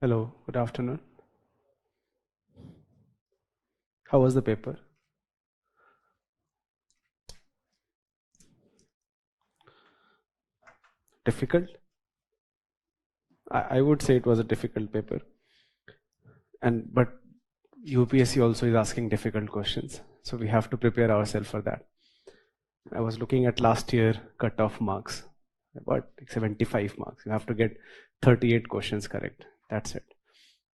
Hello, good afternoon. How was the paper? Difficult? I would say it was a difficult paper. But UPSC also is asking difficult questions. So we have to prepare ourselves for that. I was looking at last year cutoff marks, about 75 marks. You have to get 38 questions correct. That's it.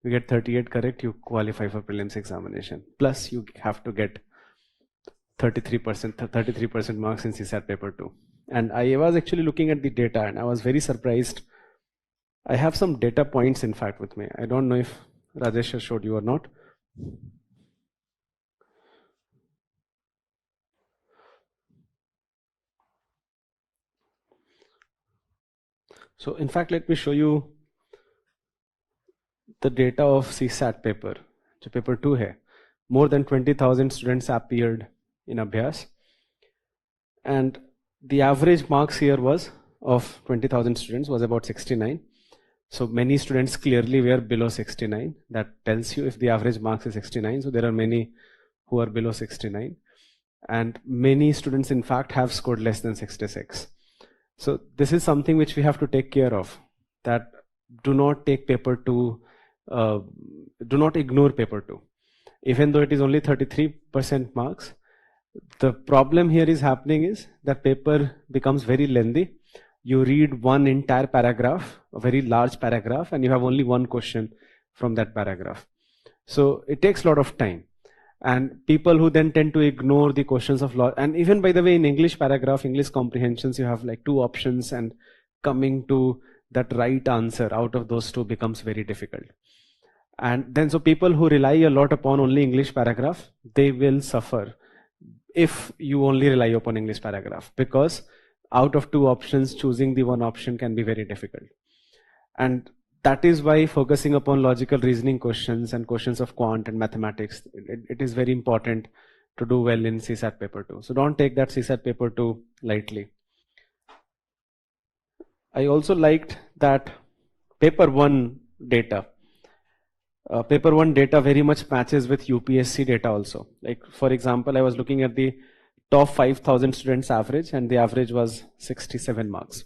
You get 38 correct, you qualify for prelims examination. Plus you have to get 33% marks in CSAT paper 2. And I was actually looking at the data and I was very surprised. I have some data points in fact with me. I don't know if Rajesh has showed you or not. So in fact, let me show you the data of CSAT paper. जो paper 2 है. More than 20,000 students appeared in Abhyas. And the average marks here was of 20,000 students was about 69. So many students clearly were below 69. That tells you if the average marks is 69. So there are many who are below 69. And many students in fact have scored less than 66. So this is something which we have to take care of. That do not take paper 2, do not ignore paper 2. Even though it is only 33% marks, the problem here is happening is that paper becomes very lengthy. You read one entire paragraph, a very large paragraph, and you have only one question from that paragraph. So it takes a lot of time. And people who then tend to ignore the questions of law, and even by the way, in English paragraph, English comprehensions, you have like 2 options, and coming to that right answer out of those 2 becomes very difficult. And then so people who rely a lot upon only English paragraph, they will suffer if you only rely upon English paragraph, because out of 2 options, choosing the one option can be very difficult. And that is why focusing upon logical reasoning questions and questions of quant and mathematics, it is very important to do well in CSAT paper 2. So don't take that CSAT paper 2 lightly. I also liked that paper 1 data. Paper 1 data very much matches with UPSC data also. Like for example, I was looking at the top 5,000 students average, and the average was 67 marks.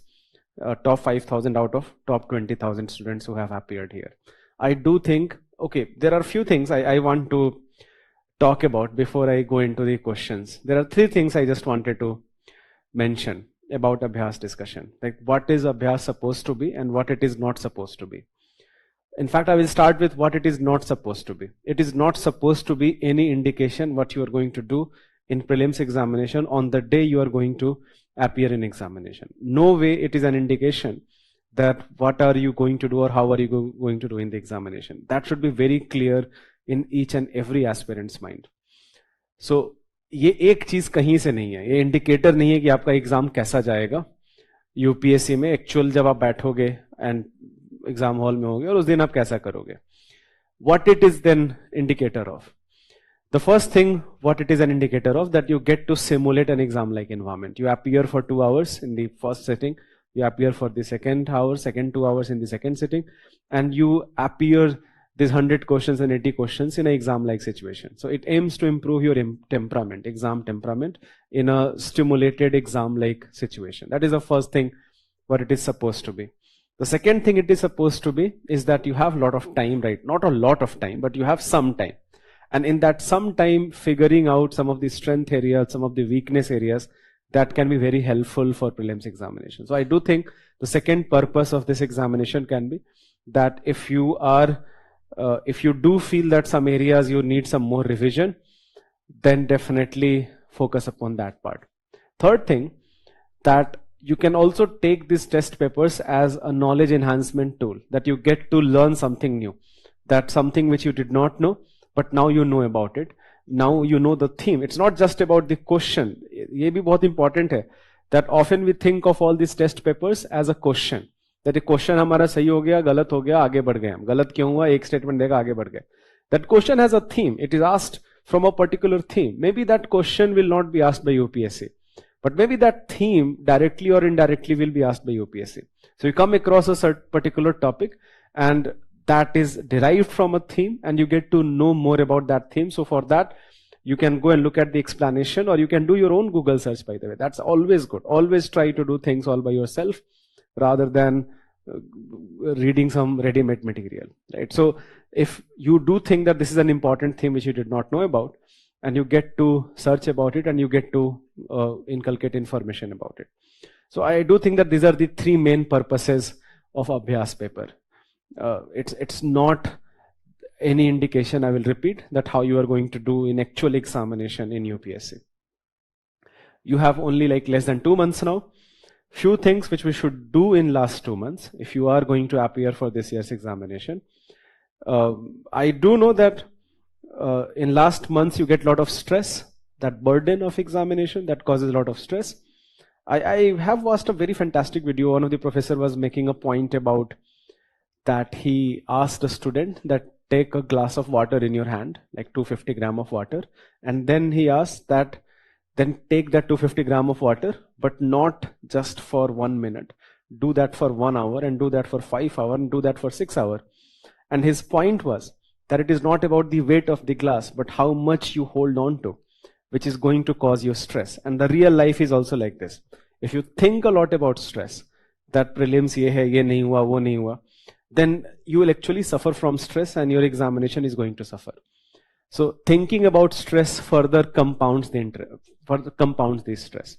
Top 5,000 out of top 20,000 students who have appeared here. I do think, okay, there are a few things I want to talk about before I go into the questions. There are 3 things I just wanted to mention about Abhyas discussion. Like what is Abhyas supposed to be and what it is not supposed to be. In fact, I will start with what it is not supposed to be. It is not supposed to be any indication what you are going to do in prelims examination on the day you are going to appear in examination. No way it is an indication that what are you going to do or how are you going to do in the examination. That should be very clear in each and every aspirant's mind. So ये एक चीज कहीं से नहीं है, ये indicator नहीं है कि आपका एग्जाम कैसा जाएगा यूपीएससी में. एक्चुअल जब आप बैठोगे एंड एग्जाम हॉल में होगे और उस दिन आप कैसा करोगे. What it is then indicator of? The first thing, what it is an indicator of, that you get to simulate an exam-like environment. You appear for 2 hours in the first sitting, you appear for the second 2 hours in the second sitting, and you appear these 100 questions and 80 questions in an exam-like situation. So it aims to improve your temperament, exam temperament, in a stimulated exam-like situation. That is the first thing, what it is supposed to be. The second thing it is supposed to be is that you have a lot of time, right? Not a lot of time, but you have some time. And in that some time, figuring out some of the strength areas, some of the weakness areas, that can be very helpful for prelims examination. So I do think the second purpose of this examination can be that if you do feel that some areas you need some more revision, then definitely focus upon that part. Third thing, that you can also take these test papers as a knowledge enhancement tool, that you get to learn something new, that something which you did not know, but now you know about it. Now you know the theme. It's not just about the question. ये भी बहुत important है, that often we think of all these test papers as a question. That a question हमारा सही हो गया, गलत हो गया, आगे बढ़ गए हम. गलत क्यों हुआ, एक statement देगा, आगे बढ़ गए. That question has a theme. It is asked from a particular theme. Maybe that question will not be asked by UPSC, but maybe that theme directly or indirectly will be asked by UPSC. So you come across a certain particular topic, and that is derived from a theme, and you get to know more about that theme. So for that, you can go and look at the explanation, or you can do your own Google search, by the way. That's always good. Always try to do things all by yourself rather than reading some ready-made material, right? So if you do think that this is an important theme which you did not know about, and you get to search about it, and you get to inculcate information about it. So I do think that these are the three main purposes of Abhyas paper. It's not any indication, I will repeat, that how you are going to do in actual examination in UPSC. You have only like less than 2 months now. Few things which we should do in last 2 months if you are going to appear for this year's examination. I do know that in last months you get a lot of stress, that burden of examination that causes a lot of stress. I have watched a very fantastic video. One of the professor was making a point about that. He asked a student that take a glass of water in your hand, like 250 gram of water, and then he asked that then take that 250 gram of water, but not just for 1 minute. Do that for 1 hour, and do that for 5 hours, and do that for 6 hours. And his point was that it is not about the weight of the glass, but how much you hold on to, which is going to cause you stress. And the real life is also like this. If you think a lot about stress, that prelims ye hai, ye nahi hua, wo nahi hua, then you will actually suffer from stress, and your examination is going to suffer. So thinking about stress further compounds the stress.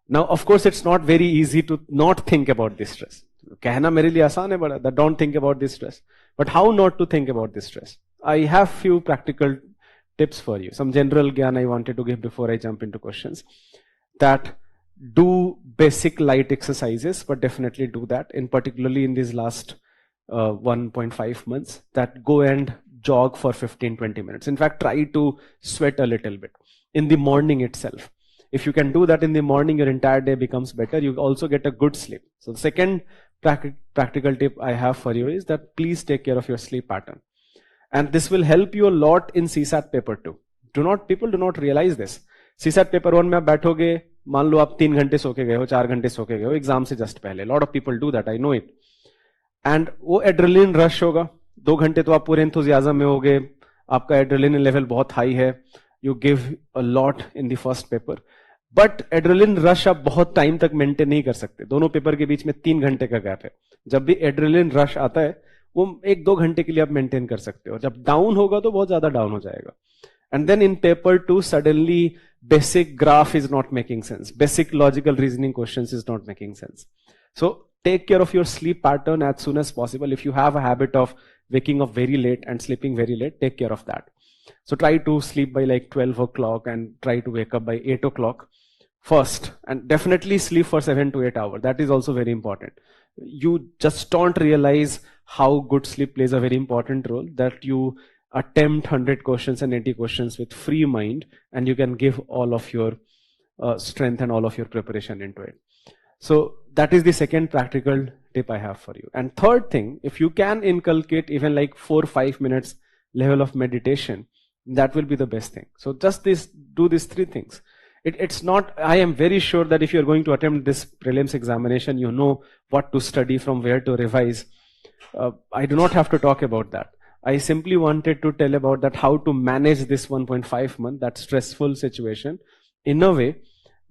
Now, of course, it's not very easy to not think about this stress. कहना मेरे लिए आसान है बड़ा, that don't think about this stress. But how not to think about this stress? I have few practical tips for you. Some general gyan I wanted to give before I jump into questions. That do basic light exercises, but definitely do that. In particularly in these last 1.5 months, that go and jog for 15-20 minutes. In fact, try to sweat a little bit in the morning itself. If you can do that in the morning, your entire day becomes better. You also get a good sleep. So the second practical tip I have for you is that please take care of your sleep pattern. And this will help you a lot in CSAT paper 2. People do not realize this. CSAT paper 1 में आप बैठोगे, मान लो आप 3 घंटे सो के गए हो, 4 घंटे सो के गए हो, एग्जाम से जस्ट पहले. Lot of people do that, I know it. And वो एड्रेलिन रश होगा. 2 घंटे तो आप पूरे एंथुजियाज्म में होगे, आपका एड्रेलिन लेवल बहुत हाई है, you give a lot in the first paper. But adrenaline rush आप बहुत टाइम तक मेंटेन नहीं कर सकते. दोनों पेपर के बीच में 3 घंटे का गैप है. जब भी एड्रेलिन रश आता है, वो 1-2 घंटे के लिए आप मेंटेन कर सकते हो. जब डाउन होगा तो बहुत ज्यादा डाउन हो जाएगा. And then in paper 2 suddenly basic graph is not making sense, basic logical reasoning questions is not making sense. So take care of your sleep pattern as soon as possible. If you have a habit of waking up very late and sleeping very late, take care of that. So try to sleep by like 12 o'clock and try to wake up by 8 o'clock first, and definitely sleep for 7 to 8 hours. That is also very important. You just don't realize how good sleep plays a very important role, that you attempt 100 questions and 80 questions with free mind, and you can give all of your strength and all of your preparation into it. So that is the second practical tip I have for you. And third thing, if you can inculcate even like 4-5 minutes level of meditation, that will be the best thing. So just do these 3 things. It's not, I am very sure that if you're going to attempt this prelims examination, you know what to study, from where to revise. I do not have to talk about that. I simply wanted to tell about that, how to manage this 1.5 month, that stressful situation, in a way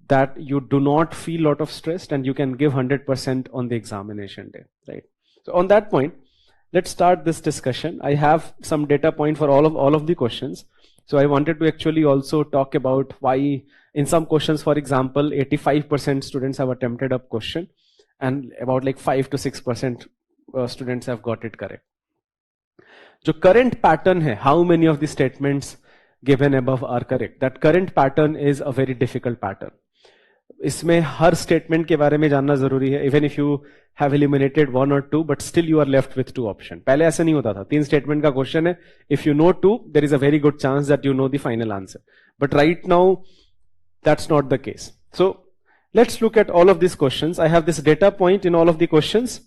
that you do not feel a lot of stress and you can give 100% on the examination day, right? So on that point, let's start this discussion. I have some data point for all of the questions. So I wanted to actually also talk about why in some questions, for example, 85% students have attempted a question and about like 5 to 6% students have got it correct. So current pattern hai, how many of the statements given above are correct? That current pattern is a very difficult pattern. इसमें हर statement के बारे में जानना जरूरी है. Even if you have eliminated 1 or 2, but still you are left with 2 option. पहले ऐसा नहीं होता था. 3 स्टेटमेंट का क्वेश्चन है. If you know 2, there is a very good chance that you know the final answer. But right now that's not the case. So let's look at all of this questions. I have this data point in all of the questions.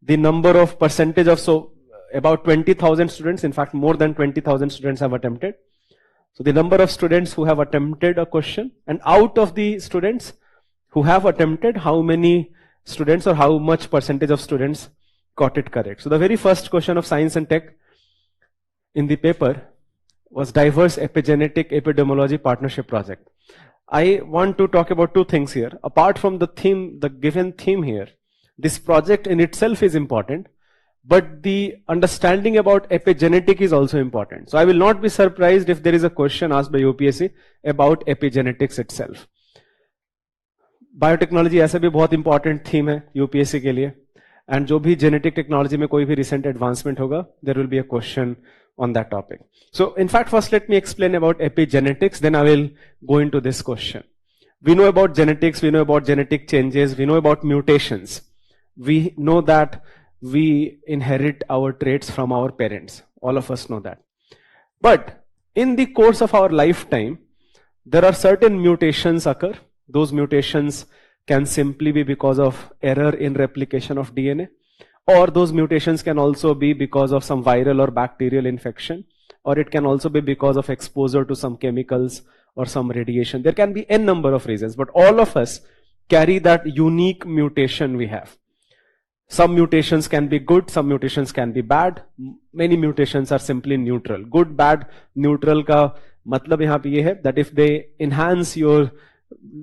The number of percentage of, so about 20,000 students, in fact more than 20,000 students have attempted. So the number of students who have attempted a question, and out of the students who have attempted, how many students or how much percentage of students got it correct. So the very first question of science and tech in the paper was diverse epigenetic epidemiology partnership project. I want to talk about two things here. Apart from the theme, the given theme here, this project in itself is important, but the understanding about epigenetic is also important. So I will not be surprised if there is a question asked by UPSC about epigenetics itself. Biotechnology ऐसे भी बहुत important theme है UPSC के लिए, and जो भी genetic technology में कोई भी रिसेंट एडवांसमेंट होगा, there will be a question on that topic. So in fact, first let me explain about epigenetics, then I will go into this question. We know about genetics, we know about genetic changes, we know about mutations. We know that we inherit our traits from our parents. All of us know that. But in the course of our lifetime, there are certain mutations occur. Those mutations can simply be because of error in replication of DNA. Or those mutations can also be because of some viral or bacterial infection, or it can also be because of exposure to some chemicals or some radiation. There can be n number of reasons, but all of us carry that unique mutation we have. Some mutations can be good, some mutations can be bad. Many mutations are simply neutral. Good, bad, neutral का मतलब यहाँ पे ये है that if they enhance your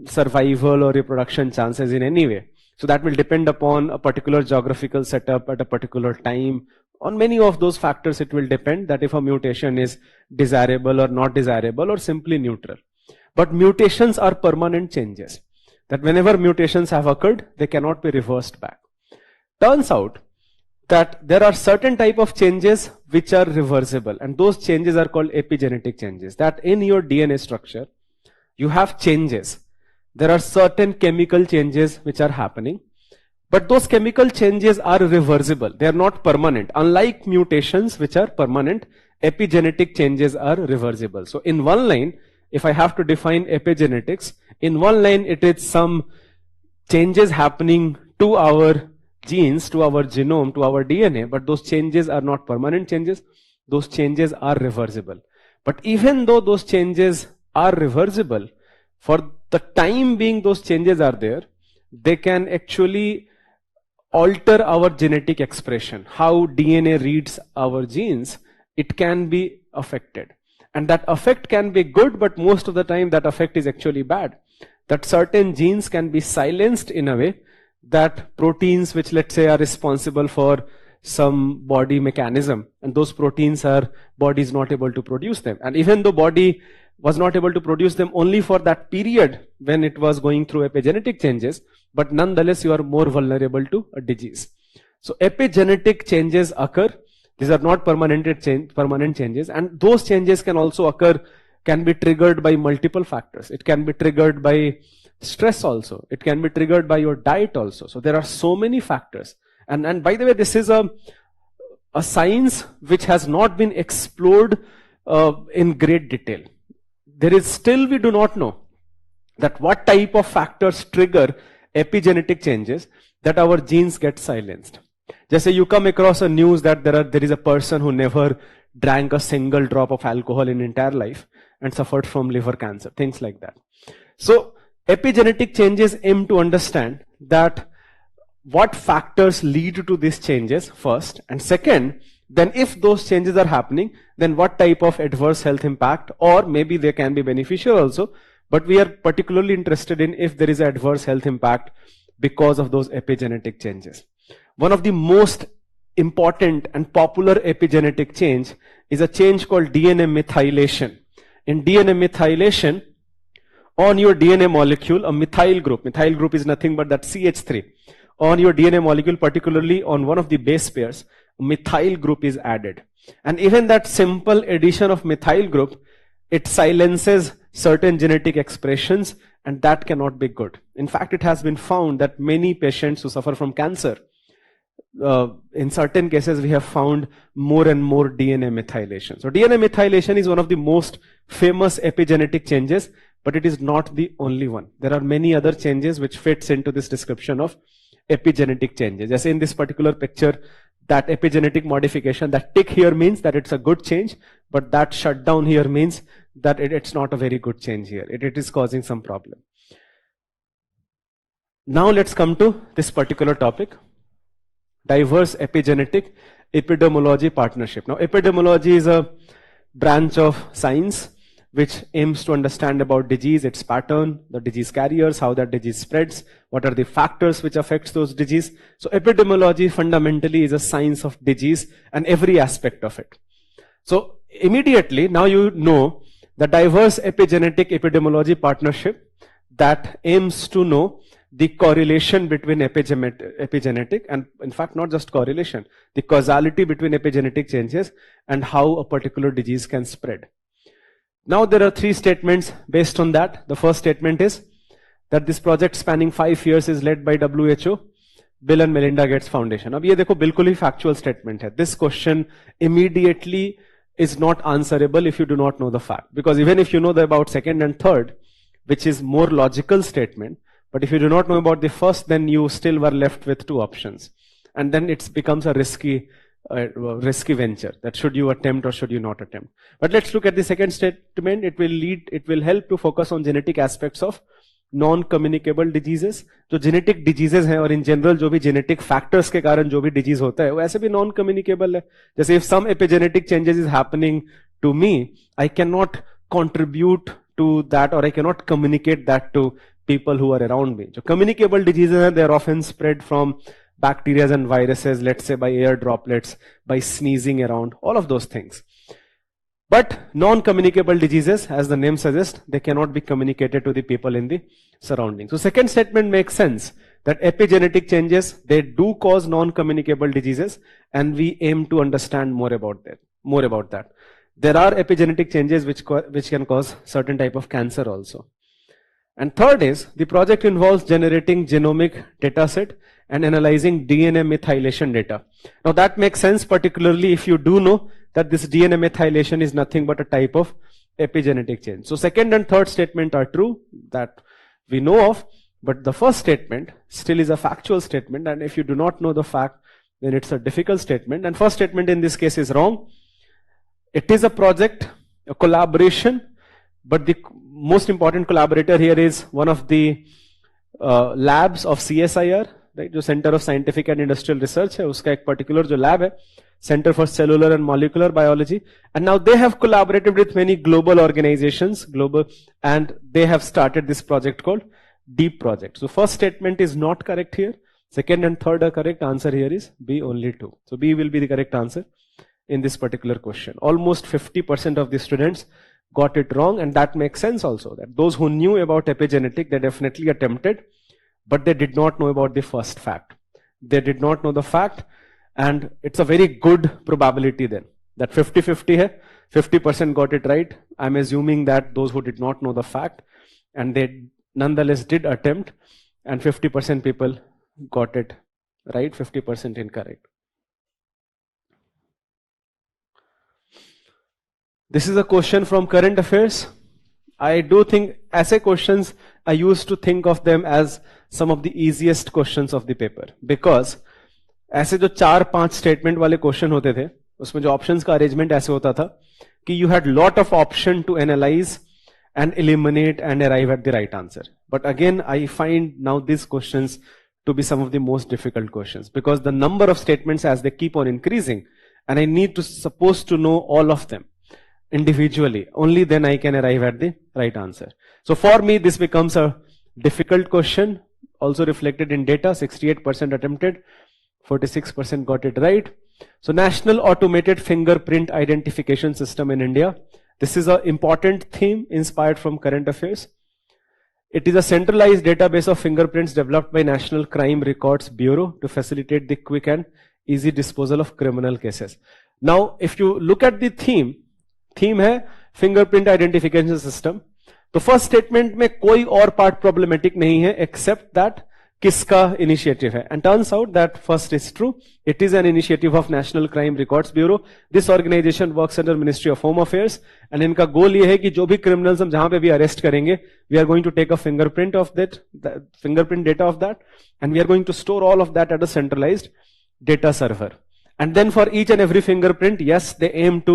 survival or reproduction chances in any way, so that will depend upon a particular geographical setup at a particular time. On many of those factors, it will depend that if a mutation is desirable or not desirable or simply neutral. But mutations are permanent changes. That whenever mutations have occurred, they cannot be reversed back. Turns out that there are certain type of changes which are reversible, and those changes are called epigenetic changes. That in your DNA structure, you have changes. There are certain chemical changes which are happening, but those chemical changes are reversible. They are not permanent. Unlike mutations which are permanent, epigenetic changes are reversible. So in one line, if I have to define epigenetics, in one line it is some changes happening to our genes, to our genome, to our DNA, but those changes are not permanent changes. Those changes are reversible. But even though those changes are reversible, for the time being those changes are there, they can actually alter our genetic expression. How DNA reads our genes, it can be affected. And that effect can be good, but most of the time that effect is actually bad. That certain genes can be silenced in a way that proteins which let's say are responsible for some body mechanism, and those proteins are body is not able to produce them. And even though body was not able to produce them only for that period when it was going through epigenetic changes, but nonetheless you are more vulnerable to a disease. So epigenetic changes occur. These are not permanent changes, and those changes can also occur, can be triggered by multiple factors. It can be triggered by stress also. It can be triggered by your diet also. So there are so many factors. And by the way, this is a science which has not been explored in great detail. There is still, we do not know that what type of factors trigger epigenetic changes that our genes get silenced. Just say you come across a news that there is a person who never drank a single drop of alcohol in entire life and suffered from liver cancer, things like that. So epigenetic changes aim to understand that what factors lead to these changes first, and second, then if those changes are happening, then what type of adverse health impact, or maybe they can be beneficial also, but we are particularly interested in if there is adverse health impact because of those epigenetic changes. One of the most important and popular epigenetic change is a change called DNA methylation. In DNA methylation, on your DNA molecule, a methyl group is nothing but that CH3. On your DNA molecule, particularly on one of the base pairs, a methyl group is added. And even that simple addition of methyl group, it silences certain genetic expressions, and that cannot be good. In fact, it has been found that many patients who suffer from cancer, in certain cases we have found more and more DNA methylation. So DNA methylation is one of the most famous epigenetic changes, but it is not the only one. There are many other changes which fits into this description of epigenetic changes. As in this particular picture, that epigenetic modification, that tick here means that it's a good change, but that shutdown here means that it's not a very good change here. It is causing some problem. Now let's come to this particular topic. diverse epigenetic epidemiology partnership. Now, epidemiology is a branch of science which aims to understand about disease, its pattern, the disease carriers, how that disease spreads, what are the factors which affects those disease. So epidemiology fundamentally is a science of disease and every aspect of it. So immediately now you know the diverse epigenetic epidemiology partnership that aims to know the correlation between epigenetic and in fact not just correlation, the causality between epigenetic changes and how a particular disease can spread. Now there are 3 statements based on that. The first statement is that this project spanning 5 years is led by WHO, Bill and Melinda Gates Foundation. अब ये देखो बिल्कुल ही factual statement है. This question immediately is not answerable if you do not know the fact. Because even if you know about second and third, which is more logical statement, but if you do not know about the first, then you still were left with 2 options. And then it becomes a risky venture, that should you attempt or should you not attempt. But let's look at the second statement. It will help to focus on genetic aspects of non-communicable diseases. जो genetic diseases हैं और in general जो भी genetic factors के कारण जो भी disease होता है वो ऐसे भी non-communicable है. जैसे if some epigenetic changes is happening to me, I cannot contribute to that or I cannot communicate that to people who are around me. जो communicable diseases हैं, they are often spread from bacteria and viruses, let's say by air droplets, by sneezing around, all of those things. But non-communicable diseases, as the name suggests, they cannot be communicated to the people in the surroundings. So second statement makes sense, that epigenetic changes, they do cause non-communicable diseases, and we aim to understand more about that. There are epigenetic changes which can cause certain type of cancer also. And third is, the project involves generating genomic data set and analyzing DNA methylation data. Now that makes sense, particularly if you do know that this DNA methylation is nothing but a type of epigenetic change. So second and third statement are true, that we know of, but the first statement still is a factual statement, and if you do not know the fact, then it's a difficult statement. And first statement in this case is wrong. It is a project, a collaboration, but the most important collaborator here is one of the labs of CSIR, right? जो Center of Scientific and Industrial Research है, उसका एक particular जो lab है, Center for Cellular and Molecular Biology, and now they have collaborated with many global organizations, and they have started this project called DEEP project. So first statement is not correct here. Second and third are correct. Answer here is B, only 2. So B will be the correct answer in this particular question. Almost 50% of the students got it wrong, and that makes sense also, that those who knew about epigenetic, they definitely attempted, but they did not know about the first fact. They did not know the fact, and it's a very good probability then, that 50-50 hai, 50% got it right. I'm assuming that those who did not know the fact, and they nonetheless did attempt, and 50% people got it right, 50% incorrect. This is a question from current affairs. I do think essay questions, I used to think of them as some of the easiest questions of the paper, because ऐसे जो 4-5 statement वाले question होते थे, उसमें जो options का arrangement ऐसे होता था कि you had lot of option to analyze and eliminate and arrive at the right answer. But again, I find now these questions to be some of the most difficult questions, because the number of statements as they keep on increasing, and I need to supposed to know all of them individually. Only then I can arrive at the right answer. So for me, this becomes a difficult question, also reflected in data. 68% attempted, 46% got it right. So National Automated Fingerprint Identification System in India. This is an important theme inspired from current affairs. It is a centralized database of fingerprints developed by National Crime Records Bureau to facilitate the quick and easy disposal of criminal cases. Now, if you look at the theme है fingerprint identification system. तो first statement में कोई और part problematic नहीं है except that किसका initiative है. And turns out that first is true. It is an initiative of National Crime Records Bureau. This organization works under Ministry of Home Affairs, and इनका goal ये है कि जो भी क्रिमिनल्स हम जहां पे भी अरेस्ट करेंगे, we are going to take a fingerprint of that, fingerprint data of that, and we are going to store all of that at a centralized data server. And then for each and every fingerprint, yes, they aim to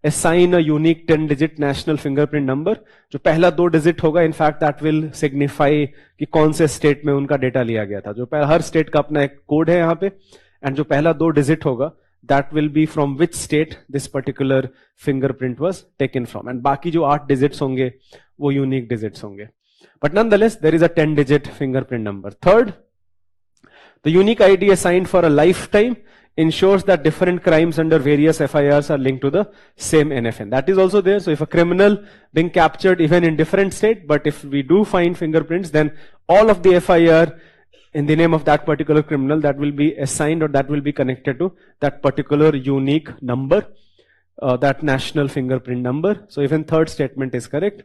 assign a unique 10-digit national fingerprint number. जो पहला 2 digit होगा, in fact that will signify कि कौन से state में उनका data लिया गया था. जो हर स्टेट का अपना एक कोड है यहाँ पे, and जो पहला 2 digit होगा that will be from which state this particular fingerprint was taken from, and बाकी जो 8 digits होंगे वो unique digits होंगे. But nonetheless there is a 10 digit fingerprint number. Third, the unique ID assigned for a lifetime ensures that different crimes under various FIRs are linked to the same NFN. That is also there. So if a criminal being captured even in different state, but if we do find fingerprints, then all of the FIR in the name of that particular criminal, that will be assigned or that will be connected to that particular unique number, that national fingerprint number. So even third statement is correct.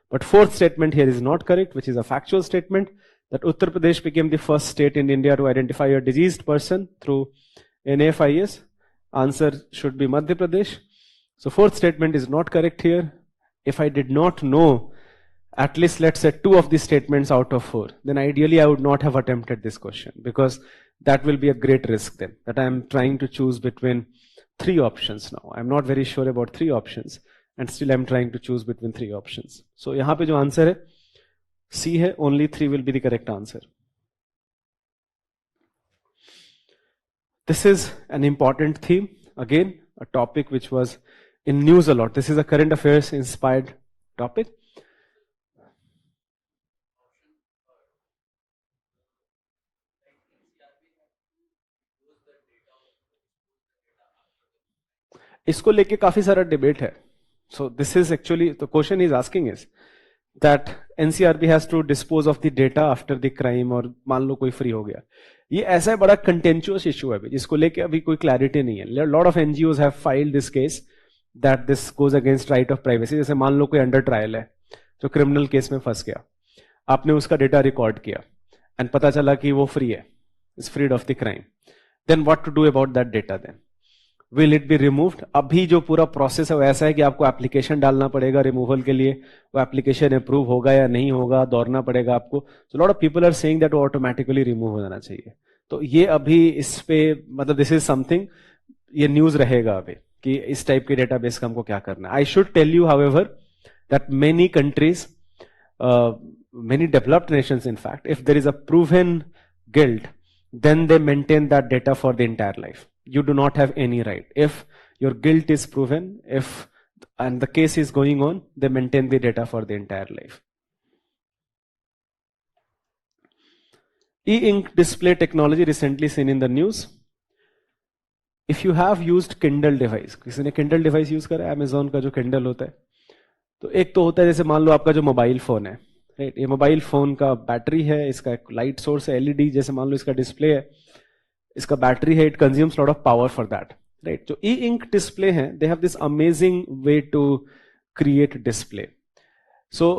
But fourth statement here is not correct, which is a factual statement, that Uttar Pradesh became the first state in India to identify a diseased person through NFIS. Answer should be Madhya Pradesh. So fourth statement is not correct here. If I did not know at least, let's say, 2 of these statements out of 4, then ideally I would not have attempted this question, because that will be a great risk then, that I am trying to choose between 3 options now. I'm not very sure about 3 options, and still I'm trying to choose between 3 options. So यहाँ पे जो answer है C है, only 3 will be the correct answer. This is an important theme, again a topic which was in news a lot. This is a current affairs inspired topic. इसको लेके काफी सारा debate है. So this is actually the question he's asking is that NCRB has to dispose of the data after the crime, और मान लो कोई free हो गया. ये ऐसा बड़ा contentious issue है जिसको लेके अभी कोई clarity नहीं है. A lot of NGOs have filed this case that this goes against right of privacy. जैसे मान लो कोई अंडर ट्रायल है जो क्रिमिनल केस में फंस गया, आपने उसका डेटा रिकॉर्ड किया एंड पता चला कि वो फ्री है, is freed of the crime. Then what to do about that data then? Will it be removed? अभी जो पूरा प्रोसेस है वो ऐसा है कि आपको एप्लीकेशन डालना पड़ेगा रिमूवल के लिए, वो एप्लीकेशन अप्रूव होगा या नहीं होगा, दौड़ना पड़ेगा आपको. So lot of people are saying that वो ऑटोमेटिकली रिमूव हो जाना चाहिए. तो ये अभी इस पे मतलब दिस इज समथिंग, ये न्यूज रहेगा अभी कि इस टाइप के डेटाबेस का हमको क्या करना है. I should tell you however that many countries, many developed nations in fact, if there is a proven guilt, then they maintain that data for the entire life. You do not have any right. If your guilt is proven, and the case is going on, they maintain the data for the entire life. E-ink display technology recently seen in the news. If you have used Kindle device, किसी ने Kindle device use करा है? Amazon का जो Kindle होता है, तो एक तो होता है जैसे मान लो आपका जो मोबाइल फोन है, राइट, ये मोबाइल फोन का बैटरी है, इसका एक लाइट सोर्स है एलईडी, जैसे मान लो इसका डिस्प्ले है, इसका बैटरी है, it consumes lot of power for that, right. जो ई इंक डिस्प्ले है, they have this amazing way to create display. So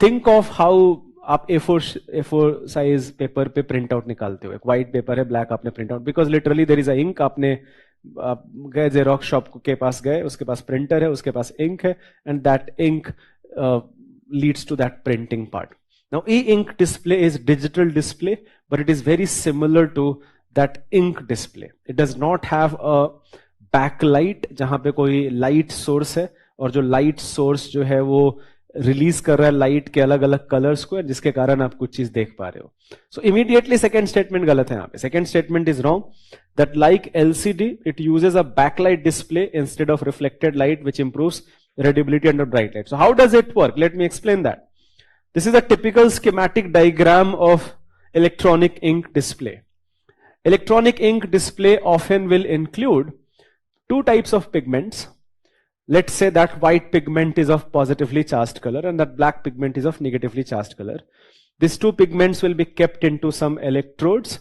think of how आप A4 साइज पेपर पे प्रिंट आउट निकालते हो. एक व्हाइट पेपर है, black आपने print out, because literally there is a ink. आपने गए जेरोक्स शॉप के पास गए, उसके पास प्रिंटर है, उसके पास इंक है, and that ink leads to that printing part. Now e-ink display is digital display, but it is very similar to that ink display. It does not have a backlight जहां पे कोई light source है, और जो light source जो है वो release कर रहा है लाइट के अलग अलग कलर्स को, जिसके कारण आप कुछ चीज देख पा रहे हो. सो इमीडिएटली सेकंड स्टेटमेंट गलत है यहाँ पे. Second statement is wrong, that like LCD it uses a backlight display instead of reflected light which improves readability under bright light. So how does it work? Let me explain that. This is a typical schematic diagram of electronic ink display. Electronic ink display often will include 2 types of pigments. Let's say that white pigment is of positively charged color and that black pigment is of negatively charged color. These 2 pigments will be kept into some electrodes.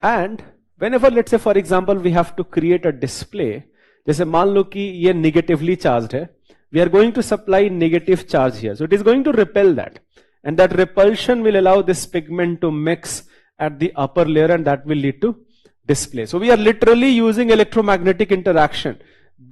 And whenever, let's say for example, we have to create a display, जैसे मान लो कि ये negatively charged है, we are going to supply negative charge here, so it is going to repel that, and that repulsion will allow this pigment to mix at the upper layer and that will lead to display. So we are literally using electromagnetic interaction,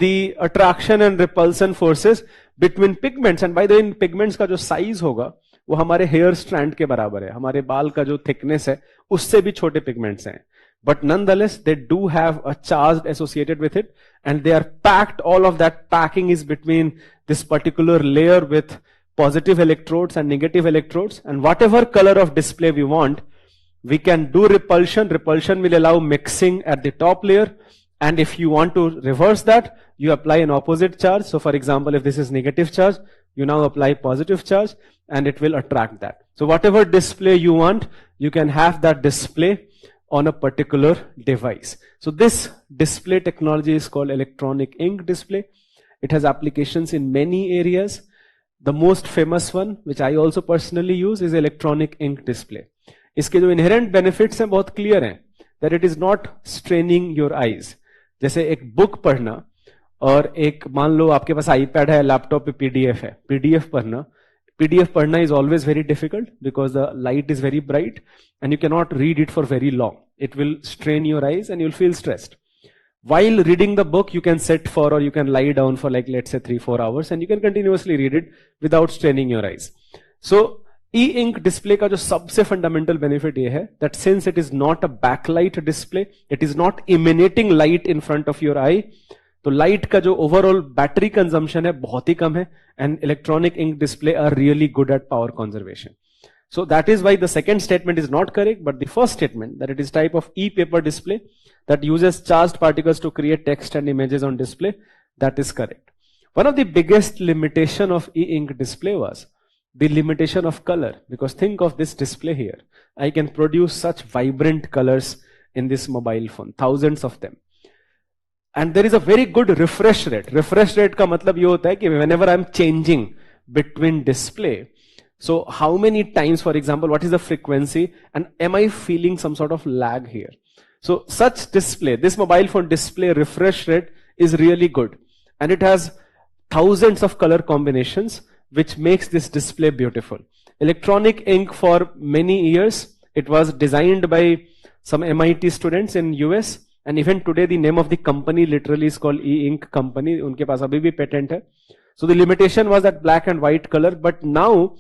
the attraction and repulsion forces between pigments. And by the way in pigments का जो size होगा वो हमारे hair strand के बराबर है, हमारे बाल का जो थिकनेस है उससे भी छोटे पिगमेंट्स हैं. But nonetheless, they do have a charge associated with it, and they are packed. All of that packing is between this particular layer with positive electrodes and negative electrodes, and whatever color of display we want, we can do repulsion. Repulsion will allow mixing at the top layer. And if you want to reverse that, you apply an opposite charge. So for example, if this is negative charge, you now apply positive charge and it will attract that. So whatever display you want, you can have that display on a particular device. So this display technology is called electronic ink display. It has applications in many areas. The most famous one, which I also personally use, is electronic ink display. इसके जो inherent benefits हैं बहुत clear हैं, that it is not straining your eyes. जैसे एक book पढ़ना और एक मान लो आपके पास आईपैड है, लैपटॉप पे पीडीएफ है, पीडीएफ पढ़ना is always very difficult because the light is very bright and you cannot read it for very long. It will strain your eyes and you'll feel stressed. While reading the book, you can sit for or you can lie down for like let's say 3-4 hours and you can continuously read it without straining your eyes. So e-ink display का जो सबसे fundamental benefit ये है that since it is not a backlight display, it is not emanating light in front of your eye, तो light का जो overall battery consumption है बहुत ही कम है and electronic ink display are really good at power conservation. So that is why the second statement is not correct, but the first statement that it is type of e-paper display that uses charged particles to create text and images on display, that is correct. One of the biggest limitation of e-ink display was the limitation of color, because think of this display here. I can produce such vibrant colors in this mobile phone, thousands of them. And there is a very good refresh rate. Refresh rate का मतलब ये होता है कि whenever I'm changing between display, so how many times, for example, what is the frequency and am I feeling some sort of lag here? So such display, this mobile phone display refresh rate is really good. And it has thousands of color combinations which makes this display beautiful. Electronic ink for many years, it was designed by some MIT students in US. And even today the name of the company literally is called e-ink company. उनके पास अभी भी patent है. So the limitation was that black and white color, but now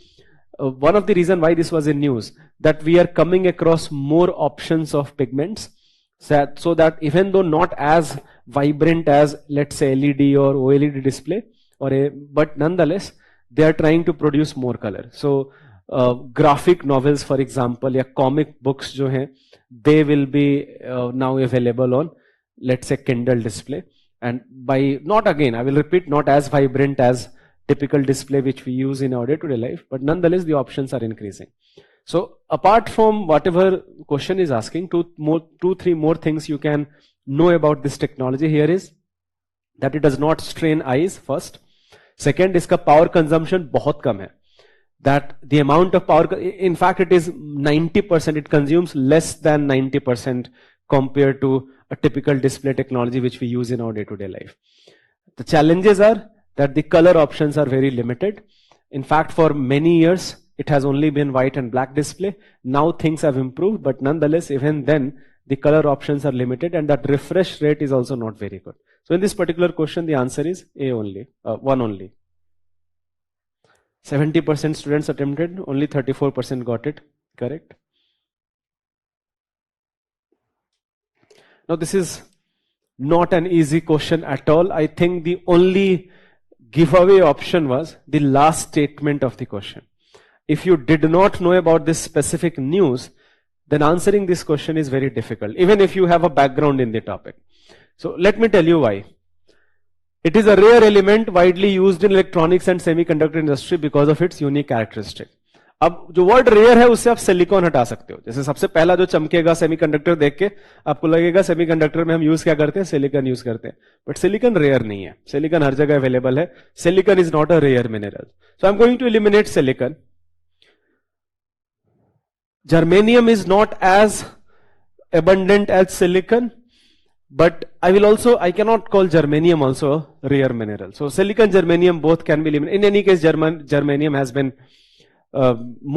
one of the reason why this was in news, that we are coming across more options of pigments, so that even though not as vibrant as let's say LED or OLED display, but nonetheless they are trying to produce more color. So graphic novels, for example, या comic books जो हैं, they will be now available on let's say Kindle display, and by not again, I will repeat, not as vibrant as typical display which we use in our day-to-day life, but nonetheless the options are increasing. So apart from whatever question is asking, two, three more things you can know about this technology here is that it does not strain eyes first. Second, इसका power consumption बहुत कम है. That the amount of power, in fact it is 90%, it consumes less than 90% compared to a typical display technology which we use in our day-to-day life. The challenges are that the color options are very limited. In fact, for many years, it has only been white and black display. Now things have improved, but nonetheless, even then, the color options are limited and that refresh rate is also not very good. So in this particular question, the answer is A only, one only. 70% students attempted, only 34% got it correct. Now this is not an easy question at all. I think the only giveaway option was the last statement of the question. If you did not know about this specific news, then answering this question is very difficult, even if you have a background in the topic. So let me tell you why. It is a rare element widely used in electronics and semiconductor industry because of its unique characteristic. अब जो word rare है उससे आप silicon हटा सकते हो. जैसे सबसे पहला जो चमकेगा सेमीकंडक्टर देख के आपको लगेगा सेमीकंडक्टर में हम यूज क्या करते हैं, सिलिकॉन यूज करते हैं. बट सिलिकॉन रेयर नहीं है. सिलिकॉन हर जगह अवेलेबल है. Silicon is not a rare mineral. So I am going to eliminate silicon. Germanium is not as abundant as silicon, but I cannot call germanium also a rare mineral. So silicon, germanium both can be eliminated. In any case, germanium has been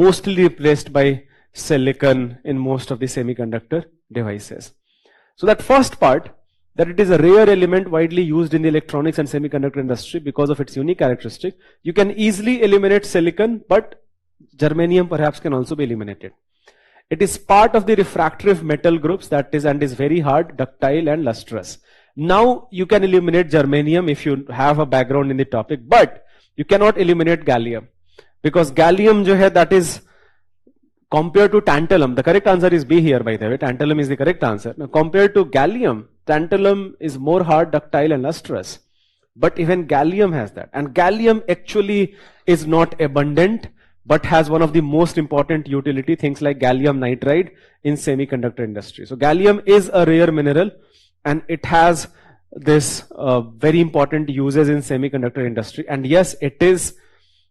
mostly replaced by silicon in most of the semiconductor devices. So that first part, that it is a rare element widely used in the electronics and semiconductor industry because of its unique characteristic. You can easily eliminate silicon, but germanium perhaps can also be eliminated. It is part of the refractory metal groups, that is, and is very hard, ductile and lustrous. Now you can eliminate germanium if you have a background in the topic, but you cannot eliminate gallium, because gallium जो है, that is compared to tantalum, the correct answer is B here, by the way. Tantalum is the correct answer. Now, compared to gallium, tantalum is more hard, ductile, and lustrous. But even gallium has that. And gallium actually is not abundant, but has one of the most important utility, things like gallium nitride in semiconductor industry. So gallium is a rare mineral, and it has this very important uses in semiconductor industry. And yes, it is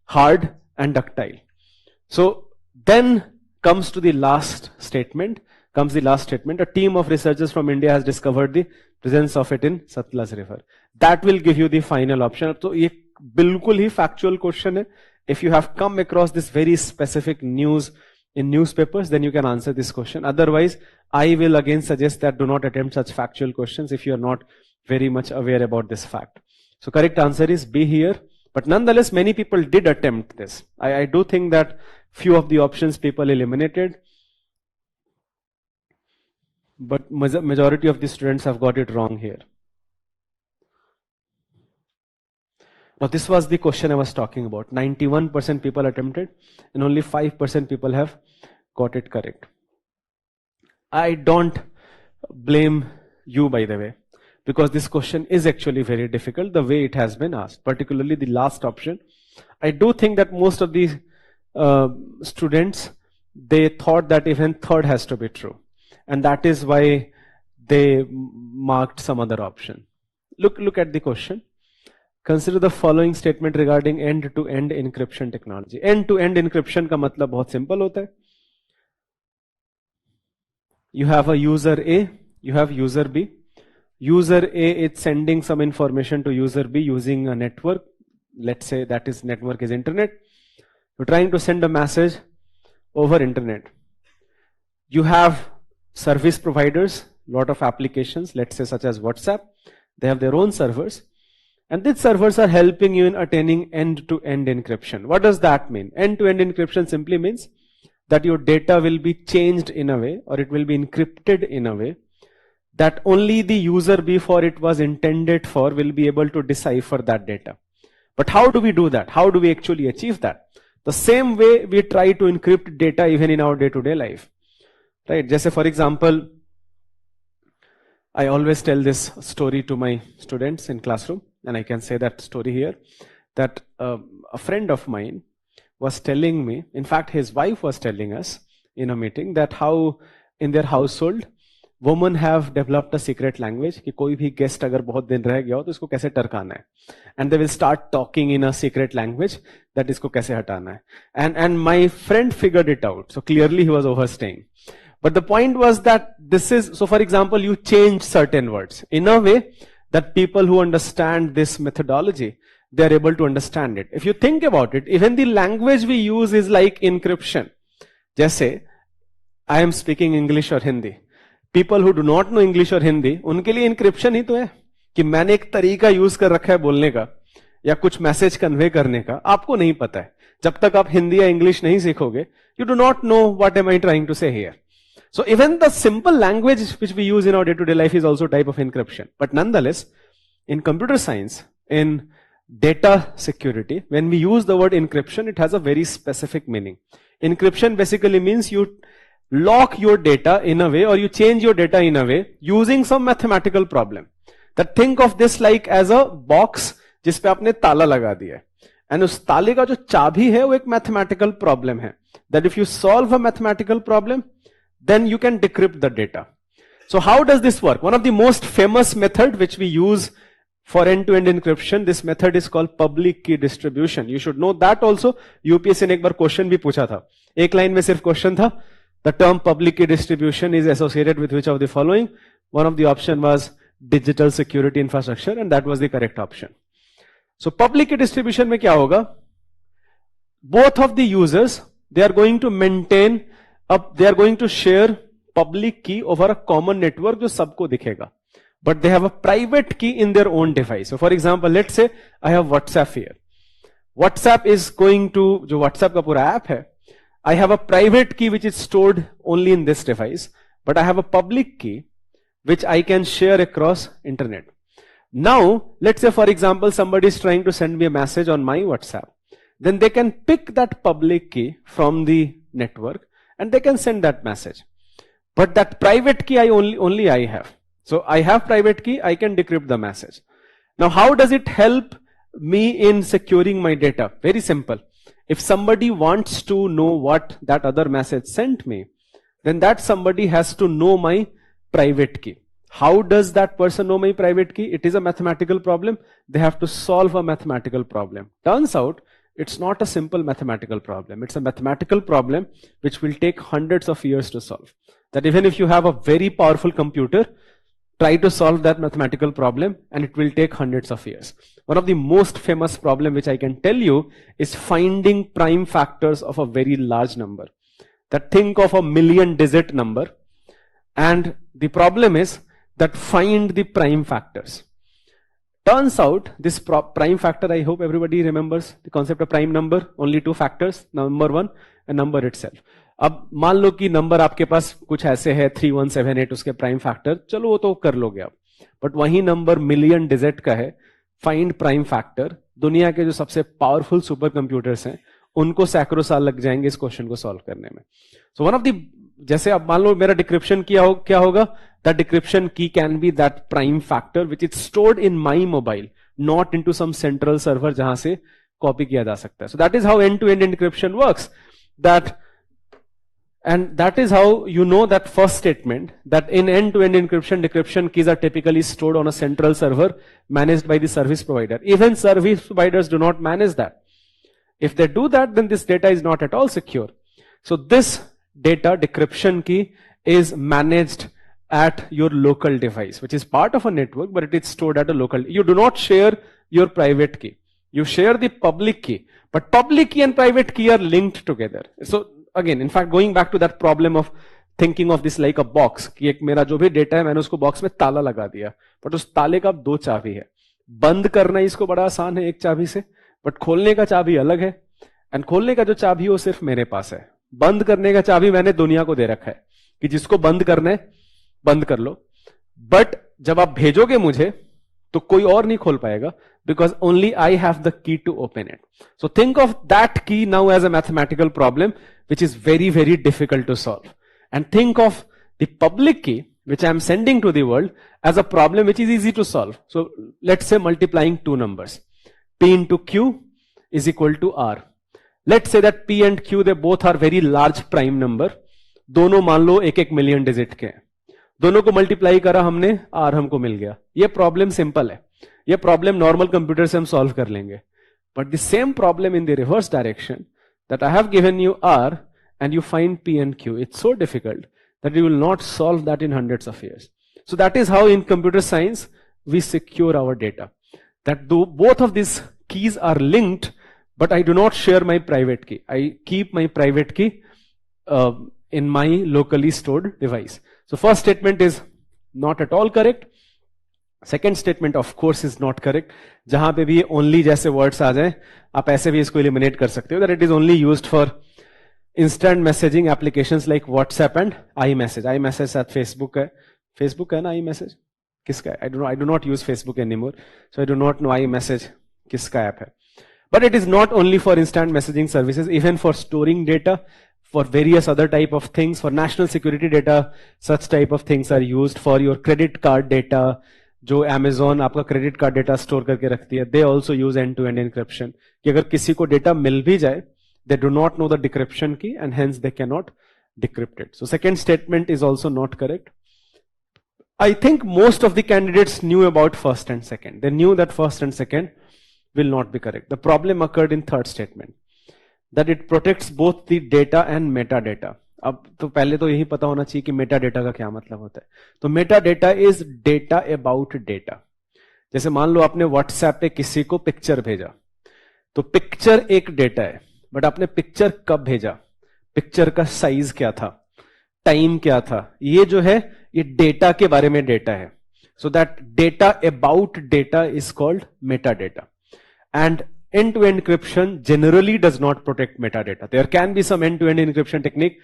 hard and ductile. So then comes the last statement. A team of researchers from India has discovered the presence of it in Satluj River. That will give you the final option. So ये बिल्कुल ही factual question है. If you have come across this very specific news in newspapers, then you can answer this question. Otherwise, I will again suggest that do not attempt such factual questions if you are not very much aware about this fact. So correct answer is B here. But nonetheless, many people did attempt this. I do think that few of the options people eliminated, but majority of the students have got it wrong here. Now this was the question I was talking about. 91% people attempted and only 5% people have got it correct. I don't blame you, by the way, because this question is actually very difficult the way it has been asked, particularly the last option. I do think that most of the students, they thought that even third has to be true, and that is why they marked some other option. Look at the question. Consider the following statement regarding end-to-end encryption technology. End-to-end encryption का मतलब बहुत simple होता है. You have a user A, you have user B. User A is sending some information to user B using a network. Let's say that is network is internet. You're trying to send a message over internet. You have service providers, lot of applications, let's say such as WhatsApp. They have their own servers. And these servers are helping you in attaining end-to-end encryption. What does that mean? End-to-end encryption simply means that your data will be changed in a way, or it will be encrypted in a way, that only the user before it was intended for will be able to decipher that data. But how do we do that? How do we actually achieve that? The same way we try to encrypt data even in our day-to-day life. Right? Just for example, I always tell this story to my students in classroom, and I can say that story here, that a friend of mine was telling me, in fact his wife was telling us in a meeting, that how in their household women have developed a secret language कि कोई भी guest अगर बहुत दिन रह गया हो तो इसको कैसे टरकाना है, and they will start talking in a secret language that इसको कैसे हटाना है, and my friend figured it out. So clearly he was overstaying. But the point was that this is, so for example, you change certain words in a way that people who understand this methodology, they are able to understand it. If you think about it, even the language we use is like encryption. जैसे I am speaking English or Hindi. People who do not know English or Hindi, उनके लिए encryption ही तो है कि मैंने एक तरीका use कर रखा है बोलने का या कुछ मैसेज कन्वे करने का, आपको नहीं पता है. जब तक आप हिंदी या इंग्लिश नहीं सीखोगे, you do not know what am I trying to say here. So even the simple language which we use in our day-to-day life is also a type of encryption. But nonetheless, in computer science, in data security, when we use the word encryption, it has a very specific meaning. Encryption basically means you lock your data in a way, or you change your data in a way using some mathematical problem. That think of this like as a box जिस पे आपने ताला लगा दिया है, and उस ताले का जो चाबी है वो एक mathematical problem है. That if you solve a mathematical problem, then you can decrypt the data. So how does this work? One of the most famous method which we use for end-to-end encryption, this method is called public key distribution. You should know that also. UPSC ने एक बार question भी पूछा था. एक line में सिर्फ question था. The term public key distribution is associated with which of the following? One of the option was digital security infrastructure, and that was the correct option. So public key distribution में क्या होगा? Both of the users, they are going to maintain they are going to share public key over a common network जो सबको दिखेगा. But they have a private key in their own device. So for example, let's say I have WhatsApp here. WhatsApp is going to, जो WhatsApp का पूरा app है, I have a private key which is stored only in this device, but I have a public key which I can share across internet. Now, let's say for example, somebody is trying to send me a message on my WhatsApp. Then they can pick that public key from the network and they can send that message. But that private key only I have. So I have private key, I can decrypt the message. Now how does it help me in securing my data? Very simple. If somebody wants to know what that other message sent me, then that somebody has to know my private key. How does that person know my private key? It is a mathematical problem. They have to solve a mathematical problem. Turns out, it's not a simple mathematical problem. It's a mathematical problem which will take hundreds of years to solve. That even if you have a very powerful computer, try to solve that mathematical problem and it will take hundreds of years. One of the most famous problem which I can tell you is finding prime factors of a very large number. That think of a million-digit number, and the problem is that find the prime factors. Turns out this prime factor, I hope everybody remembers the concept of prime number, only two factors, number one and number itself. अब मान लो कि number आपके पास कुछ ऐसे है 3178 उसके prime factor, चलो वो तो कर लोगे आप, बट वही नंबर मिलियन डिजिट का है. Find prime factor. दुनिया के जो सबसे पावरफुल सुपर कंप्यूटर्स हैं उनको सैकड़ों साल लग जाएंगे इस क्वेश्चन को सॉल्व करने में. सो वन ऑफ द, जैसे अब मान लो मेरा डिक्रिप्शन क्या होगा, that decryption key can be that prime factor which is stored in my mobile, not into some central server जहां से कॉपी किया जा सकता है. So that is how end to end encryption works. And that is how you know that first statement, that in end-to-end encryption, decryption keys are typically stored on a central server managed by the service provider. Even service providers do not manage that. If they do that, then this data is not at all secure. So this data decryption key is managed at your local device, which is part of a network, but it is stored at a local. You do not share your private key. You share the public key, but public key and private key are linked together. So again, in fact, going back to that problem of thinking of this like a box, कि एक मेरा जो भी data है मैंने उसको box में ताला लगा दिया, बट उस ताले का दो चाबी है. बंद करना इसको बड़ा आसान है एक चाबी से, बट खोलने का चाबी अलग है. एंड खोलने का जो चाबी वो सिर्फ मेरे पास है. बंद करने का चाबी मैंने दुनिया को दे रखा है कि जिसको बंद करना है बंद कर लो, बट जब आप भेजोगे मुझे तो कोई और नहीं खोल पाएगा, because only I have the key to open it. So think of that key now as a mathematical problem which is very, very difficult to solve. And think of the public key which I am sending to the world as a problem which is easy to solve. So let's say multiplying two numbers. P into Q is equal to R. Let's say that P and Q, they both are very large prime number. दोनों मान लो एक एक million digit के हैं. दोनों को multiply करा हमने, R हमको मिल गया. ये प्रॉब्लम सिंपल है. ये प्रॉब्लम नॉर्मल कंप्यूटर से हम सॉल्व कर लेंगे. But the same problem in the reverse direction, that I have given you R and you find P and Q, it's so difficult that you will not solve that in hundreds of years. So that is how in computer science we secure our data. That though both of these keys are linked, but I do not share my private key. I keep my private key in my locally stored device. So first statement is not at all correct. Second statement of course is not correct. जहां पे भी only जैसे words आ जाए आप ऐसे भी इसको eliminate कर सकते हो. That it is only used for instant messaging applications like WhatsApp and I message. I message साथ फेसबुक है ना. आई मैसेज किसका है? I do not use Facebook anymore, so I do not no I message किसका app है. But it is not only for instant messaging services, even for storing data, for various other type of things, for national security data, such type of things are used. For your credit card data, जो Amazon आपका credit card data store करके रखती है, they also use end to end encryption. कि अगर किसी को डेटा मिल भी जाए, they do not know the decryption key and hence they can not decrypt it. So second statement is also not correct. I think most of the candidates knew about first and second. They knew that first and second will not be correct. The problem occurred in third statement, that it protects both the data and metadata. अब तो पहले तो यही पता होना चाहिए कि metadata का क्या मतलब होता है. तो metadata is data about data. जैसे मान लो आपने WhatsApp पे किसी को पिक्चर भेजा, तो पिक्चर एक डेटा है, बट आपने पिक्चर कब भेजा, पिक्चर का साइज क्या था, टाइम क्या था, ये जो है ये डेटा के बारे में डेटा है. So that data about data is called metadata. And end-to-end encryption generally does not protect metadata. There can be some end-to-end encryption technique.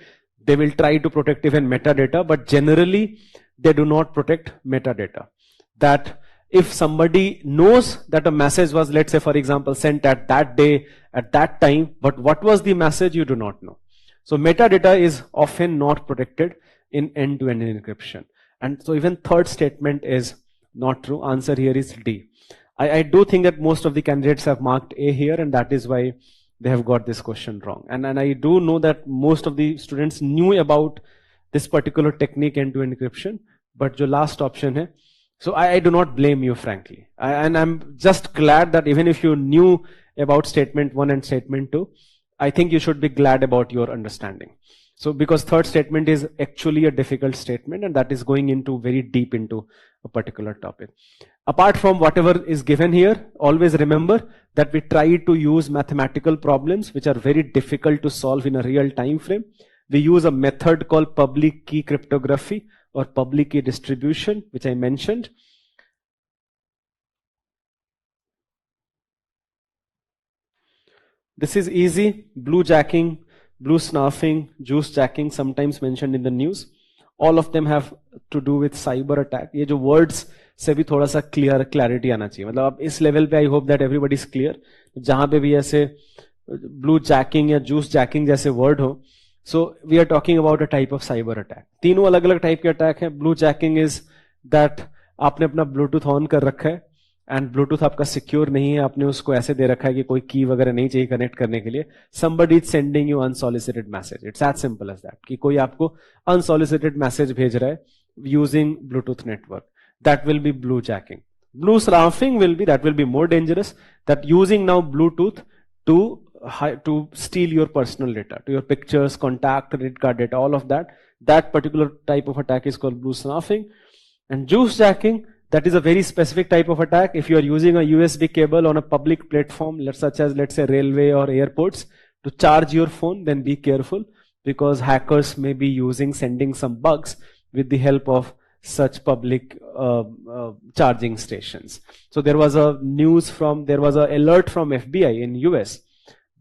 They will try to protect even metadata, but generally they do not protect metadata. That if somebody knows that a message was, let's say for example, sent at that day, at that time, but what was the message you do not know. So metadata is often not protected in end-to-end encryption. And so even third statement is not true. Answer here is D. I do think that most of the candidates have marked A here, and that is why they have got this question wrong. And I do know that most of the students knew about this particular technique end-to-end encryption, but the last option hai. So I do not blame you, frankly. And I'm just glad that even if you knew about statement 1 and statement 2, I think you should be glad about your understanding. So because third statement is actually a difficult statement, and that is going into very deep into a particular topic. Apart from whatever is given here, always remember that we try to use mathematical problems which are very difficult to solve in a real time frame. We use a method called public key cryptography or public key distribution, which I mentioned. This is easy. Blue jacking, blue snuffing, juice jacking, sometimes mentioned in the news. All of them have to do with cyber attack. ये जो words से भी थोड़ा सा clarity आना चाहिए. मतलब अब इस level पे I hope that everybody is clear. जहाँ पे भी ऐसे blue jacking या juice jacking जैसे word हो, so we are talking about a type of cyber attack. तीनों अलग अलग type के attack हैं. Blue jacking is that आपने अपना Bluetooth on कर रखा है and Bluetooth आपका secure नहीं है, आपने उसको ऐसे दे रखा है कि कोई key वगैरह नहीं चाहिए connect करने के लिए. Somebody is sending you unsolicited message. It's as simple as that. कि कोई आपको unsolicited message भेज रहा है using Bluetooth network. That will be blue jacking. Blue snuffing will be, that will be more dangerous, that using now Bluetooth to steal your personal data, to your pictures, contact, credit card data, all of that. That particular type of attack is called blue snuffing. And juice jacking, that is a very specific type of attack. If you are using a USB cable on a public platform, such as let's say railway or airports, to charge your phone, then be careful, because hackers may be sending some bugs with the help of such public charging stations. So there was a alert from FBI in US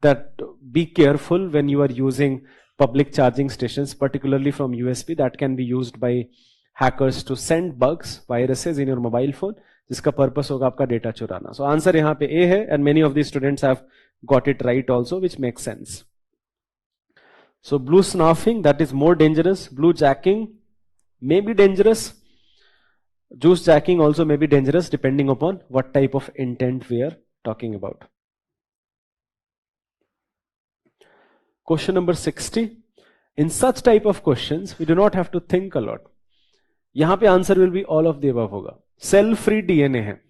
that be careful when you are using public charging stations, particularly from USB, that can be used by hackers to send bugs, viruses in your mobile phone, जिसका purpose होगा आपका data चुराना. So answer यहाँ पे A है, and many of these students have got it right also, which makes sense. So blue snuffing, that is more dangerous. Blue jacking may be dangerous. Juice jacking also may be dangerous depending upon what type of intent we are talking about. Question number 60. In such type of questions, we do not have to think a lot. यहाँ पे answer will be all of the above होगा. Cell free DNA है.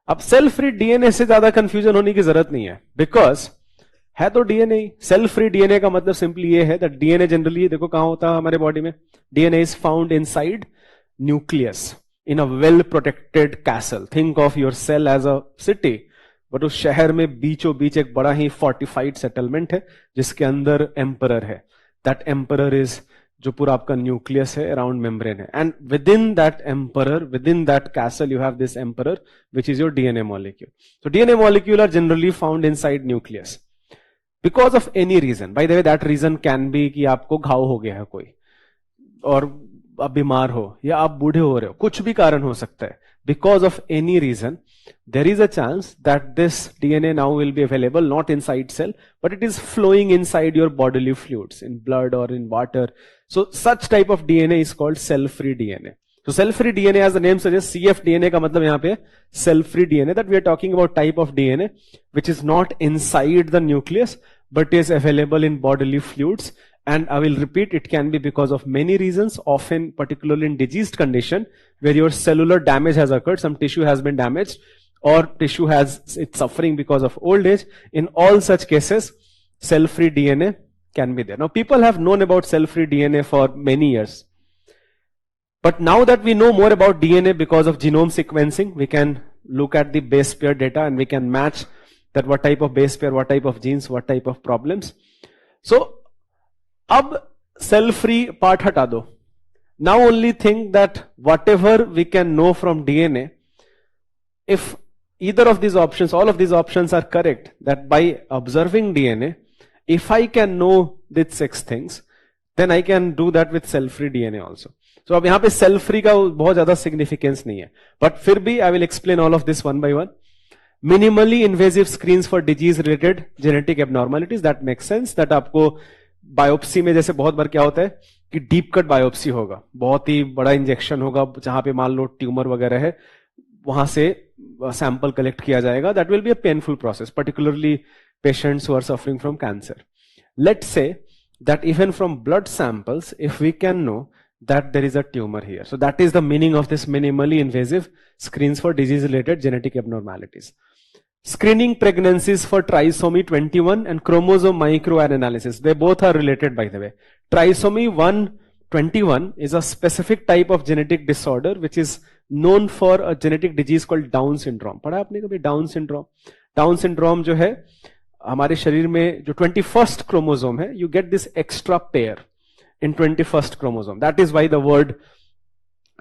अब cell free DNA से ज्यादा confusion होने की जरूरत नहीं है, बिकॉज है तो डीएनए. सेल फ्री डीएनए का मतलब सिंपली ये है दैट डीएनए जनरली देखो कहां होता है हमारे बॉडी में. DNA is found inside nucleus in a well protected castle. Think of your cell as a city, but उस शहर में बीचों बीच एक बड़ा ही फोर्टिफाइड सेटलमेंट है जिसके अंदर एम्परर है. दैट एम्परर इज जो पूरा आपका न्यूक्लियस है, अराउंड मेम्ब्रेन है, and within that emperor, within that castle you have this emperor which is your DNA molecule. So DNA molecule are generally found inside nucleus because of any reason. By the way that reason can be कि आपको घाव हो गया है कोई, और आप बीमार हो, या आप बूढ़े हो रहे हो, कुछ भी कारण हो सकता है. Because of any reason, there is a chance that this DNA now will be available not inside cell, but it is flowing inside your bodily fluids, in blood or in water. So such type of DNA is called cell-free DNA. So cell-free DNA, as the name suggests, CFDNA का मतलब यहाँ पे cell-free DNA, that we are talking about type of DNA which is not inside the nucleus but is available in bodily fluids. And I will repeat, it can be because of many reasons, often particularly in diseased condition where your cellular damage has occurred, some tissue has been damaged, or tissue it's suffering because of old age. In all such cases, cell-free DNA can be there. Now people have known about cell-free DNA for many years. But now that we know more about DNA because of genome sequencing, we can look at the base pair data and we can match that what type of base pair, what type of genes, what type of problems. So अब cell free part हटा दो. Now only think that whatever we can know from DNA, if either of these options, all of these options are correct, that by observing DNA, if I can know this 6 things, then I can do that with cell free DNA also. So अब यहां पे cell free का बहुत ज्यादा significance नहीं है, but फिर भी I will explain all of this one by one. Minimally invasive screens for disease related genetic abnormalities, that makes sense, that आपको बायोप्सी में जैसे बहुत बार क्या होता है कि डीप कट बायोप्सी होगा, बहुत ही बड़ा इंजेक्शन होगा जहां पे मान लो ट्यूमर वगैरह है, वहां से सैंपल कलेक्ट किया जाएगा. That will be a painful process, particularly patients who are suffering from cancer. Let's say that even from blood samples, if we can know that there is a tumor here. So that is the meaning of this minimally invasive screens for disease-related genetic abnormalities. Screening pregnancies for trisomy 21 and chromosome microarray analysis. They both are related, by the way. Trisomy 121 is a specific type of genetic disorder which is known for a genetic disease called Down syndrome. पढ़ा आपने कभी Down syndrome? Down syndrome जो है हमारे शरीर में जो 21st chromosome है, you get this extra pair in 21st chromosome. That is why the word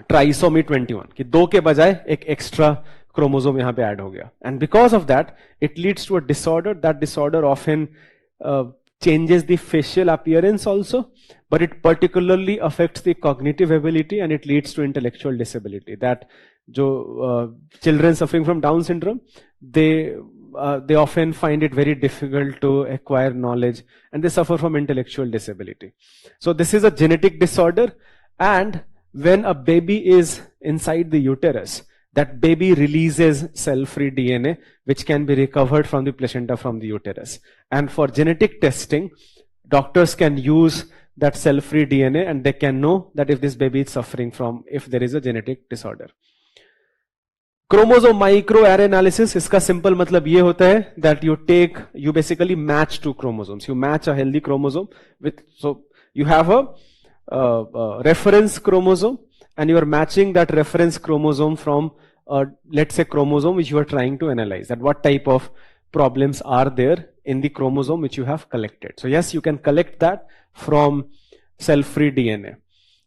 trisomy 21, कि 2 के बजाय एक एक्स्ट्रा क्रोमोसोम यहां पे ऐड हो गया. And because of that it leads to a disorder. That disorder often changes the facial appearance also, but it particularly affects the cognitive ability and it leads to intellectual disability. That jo children suffering from Down syndrome, they often find it very difficult to acquire knowledge and they suffer from intellectual disability. So this is a genetic disorder, and when a baby is inside the uterus, that baby releases cell-free DNA which can be recovered from the placenta from the uterus. And for genetic testing, doctors can use that cell-free DNA and they can know that if this baby is suffering from, if there is a genetic disorder. Chromosome microarray analysis, इसका simple मतलब ये होता है that you basically match two chromosomes. You match a healthy chromosome with, so you have a reference chromosome and you are matching that reference chromosome from let's say chromosome which you are trying to analyze, that what type of problems are there in the chromosome which you have collected. So yes, you can collect that from cell-free DNA.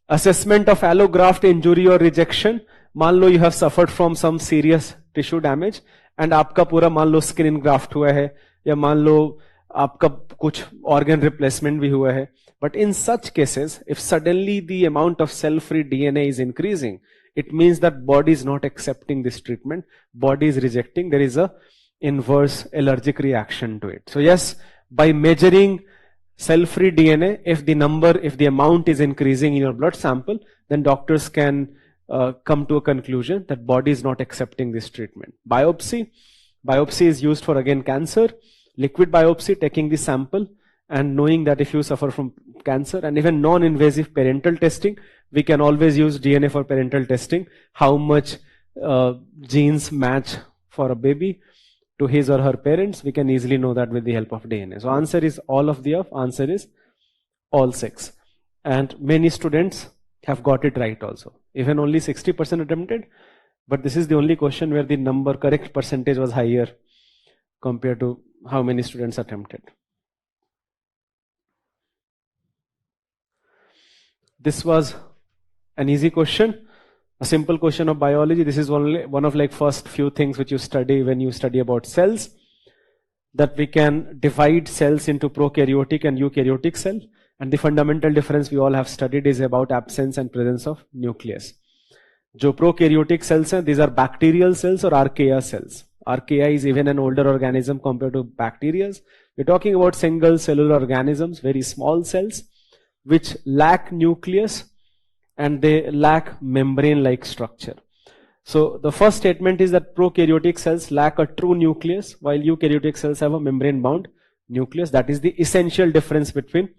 Assessment of allograft injury or rejection. मान लो you have suffered from some serious tissue damage and आपका पूरा मान लो skin graft हुआ है या मान लो आपका कुछ organ replacement भी हुआ है. But in such cases, if suddenly the amount of cell-free DNA is increasing, it means that body is not accepting this treatment, body is rejecting, there is a inverse allergic reaction to it. So yes, by measuring cell-free DNA, if the amount is increasing in your blood sample, then doctors can come to a conclusion that body is not accepting this treatment. Biopsy is used for again cancer. Liquid biopsy, taking the sample and knowing that if you suffer from cancer, and even non-invasive parental testing, we can always use DNA for parental testing. How much genes match for a baby to his or her parents, we can easily know that with the help of DNA. So answer is all of the above. Answer is all 6. And many students have got it right also. Even only 60% attempted, but this is the only question where the correct percentage was higher compared to how many students attempted. This was an easy question, a simple question of biology. This is only one of like first few things which you study when you study about cells, that we can divide cells into prokaryotic and eukaryotic cell. And the fundamental difference we all have studied is about absence and presence of nucleus. जो prokaryotic cells हैं, these are bacterial cells or archaea cells. Archaea is even an older organism compared to bacteria. We're talking about single cellular organisms, very small cells, which lack nucleus and they lack membrane-like structure. So the first statement is that prokaryotic cells lack a true nucleus, while eukaryotic cells have a membrane-bound nucleus. That is the essential difference between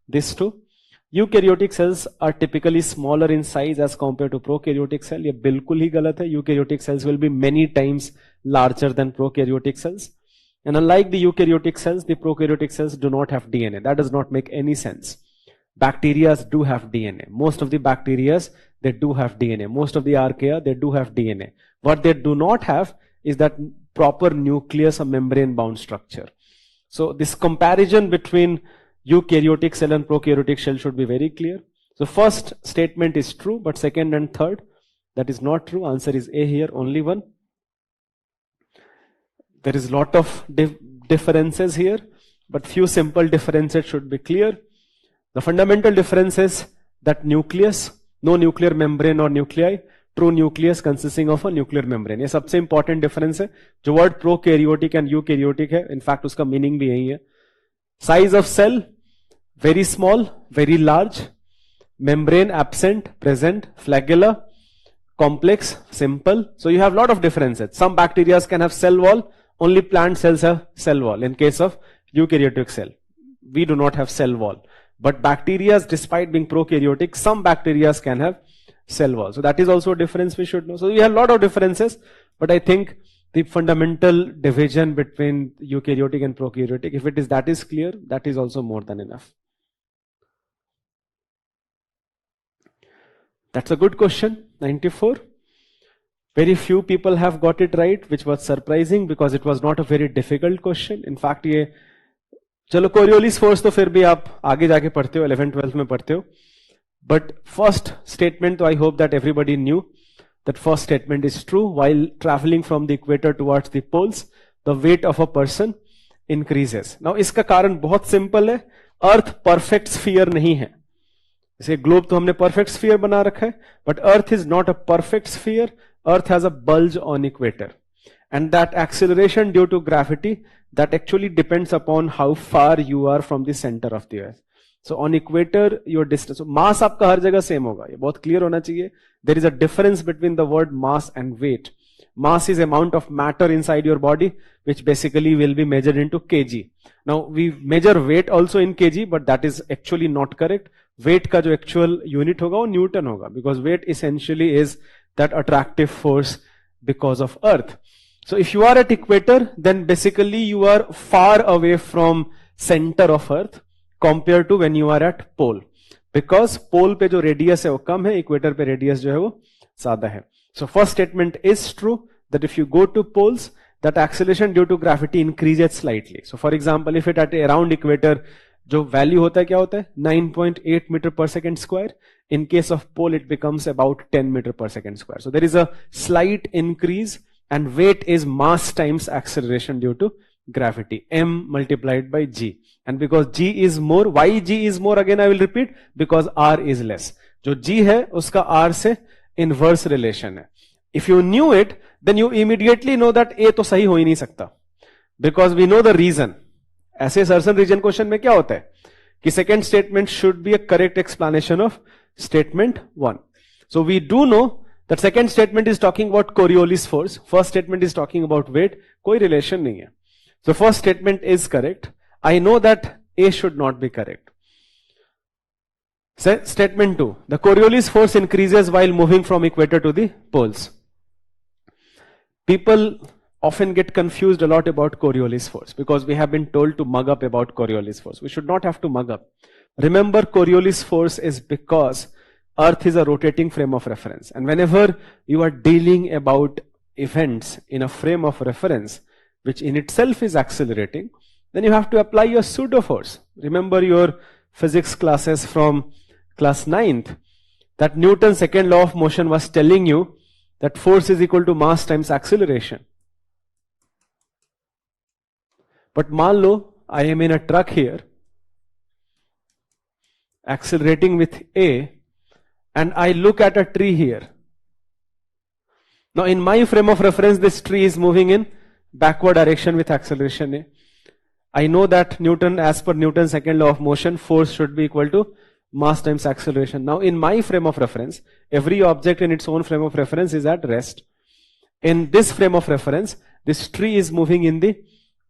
these two. Eukaryotic cells are typically smaller in size as compared to prokaryotic cell. ये बिल्कुल ही गलत है. Eukaryotic cells will be many times larger than prokaryotic cells. And unlike the eukaryotic cells, the prokaryotic cells do not have DNA. That does not make any sense. Bacteria do have DNA. Most of the bacteria, they do have DNA. Most of the archaea, they do have DNA. What they do not have is that proper nucleus or membrane-bound structure. So this comparison between eukaryotic cell and prokaryotic cell should be very clear. So first statement is true, but second and third, that is not true. Answer is A here, only one. There is a lot of differences here, but few simple differences should be clear. The fundamental difference is that nucleus, no nuclear membrane or nuclei, true nucleus consisting of a nuclear membrane. ये सबसे important difference है. जो word prokaryotic and eukaryotic है, in fact उसका meaning भी यही है. Size of cell, very small, very large, membrane absent, present, flagellar, complex, simple. So you have a lot of differences. Some bacteria can have cell wall, only plant cells have cell wall. In case of eukaryotic cell, we do not have cell wall. But bacteria, despite being prokaryotic, some bacteria can have cell wall. So that is also a difference we should know. So we have a lot of differences, but I think the fundamental division between eukaryotic and prokaryotic, if that is clear, that is also more than enough. That's a good question. 94. Very few people have got it right, which was surprising because it was not a very difficult question. In fact, ये चलो Coriolis force तो फिर भी आप आगे जाके पढ़ते हो, 11th 12th में पढ़ते हो. But first statement, I hope that everybody knew that first statement is true. While traveling from the equator towards the poles, the weight of a person increases. Now इसका कारण बहुत सिंपल है. अर्थ perfect sphere नहीं है. जैसे globe तो हमने perfect sphere बना रखा है, but earth is not a perfect sphere. Earth has a bulge on equator, and that acceleration due to gravity, that actually depends upon how far you are from the center of the earth. So on equator, your distance, so mass आपका हर जगह same होगा. ये बहुत clear होना चाहिए. There is a difference between the word mass and weight. Mass is amount of matter inside your body, which basically will be measured into kg. Now we measure weight also in kg, but that is actually not correct. Weight का जो actual unit होगा वो Newton होगा, because weight essentially is that attractive force because of earth. So if you are at equator, then basically you are far away from center of earth compared to when you are at pole. Because pole पे जो radius है वो कम है, equator पे radius जो है वो ज़्यादा है. So first statement is true that if you go to poles, that acceleration due to gravity increases slightly. So for example, if it at around equator, जो value होता है क्या होता है? 9.8 meter per second square. In case of pole, it becomes about 10 meter per second square. So there is a slight increase, and weight is mass times acceleration due to gravity, m multiplied by g. And because g is more, why g is more, again I will repeat, because r is less. जो g है उसका r से inverse relation है. If you knew it, then you immediately know that a तो सही हो ही नहीं सकता, because we know the reason. ऐसे सर्सन रीजन क्वेश्चन में क्या होता है कि second statement should be a correct explanation of statement 1. So we do know that second statement is talking about Coriolis force. First statement is talking about weight. कोई relation नहीं है. So first statement is correct. I know that A should not be correct. Statement 2. The Coriolis force increases while moving from equator to the poles. People often get confused a lot about Coriolis force because we have been told to mug up about Coriolis force. We should not have to mug up. Remember, Coriolis force is because Earth is a rotating frame of reference. And whenever you are dealing about events in a frame of reference, which in itself is accelerating, then you have to apply your pseudo force. Remember your physics classes from class 9th, that Newton's second law of motion was telling you that force is equal to mass times acceleration. But मान लो, I am in a truck here, accelerating with A, and I look at a tree here. Now in my frame of reference, this tree is moving in backward direction with acceleration A. I know that Newton, as per Newton's second law of motion, force should be equal to mass times acceleration. Now in my frame of reference, every object in its own frame of reference is at rest. In this frame of reference, this tree is moving in the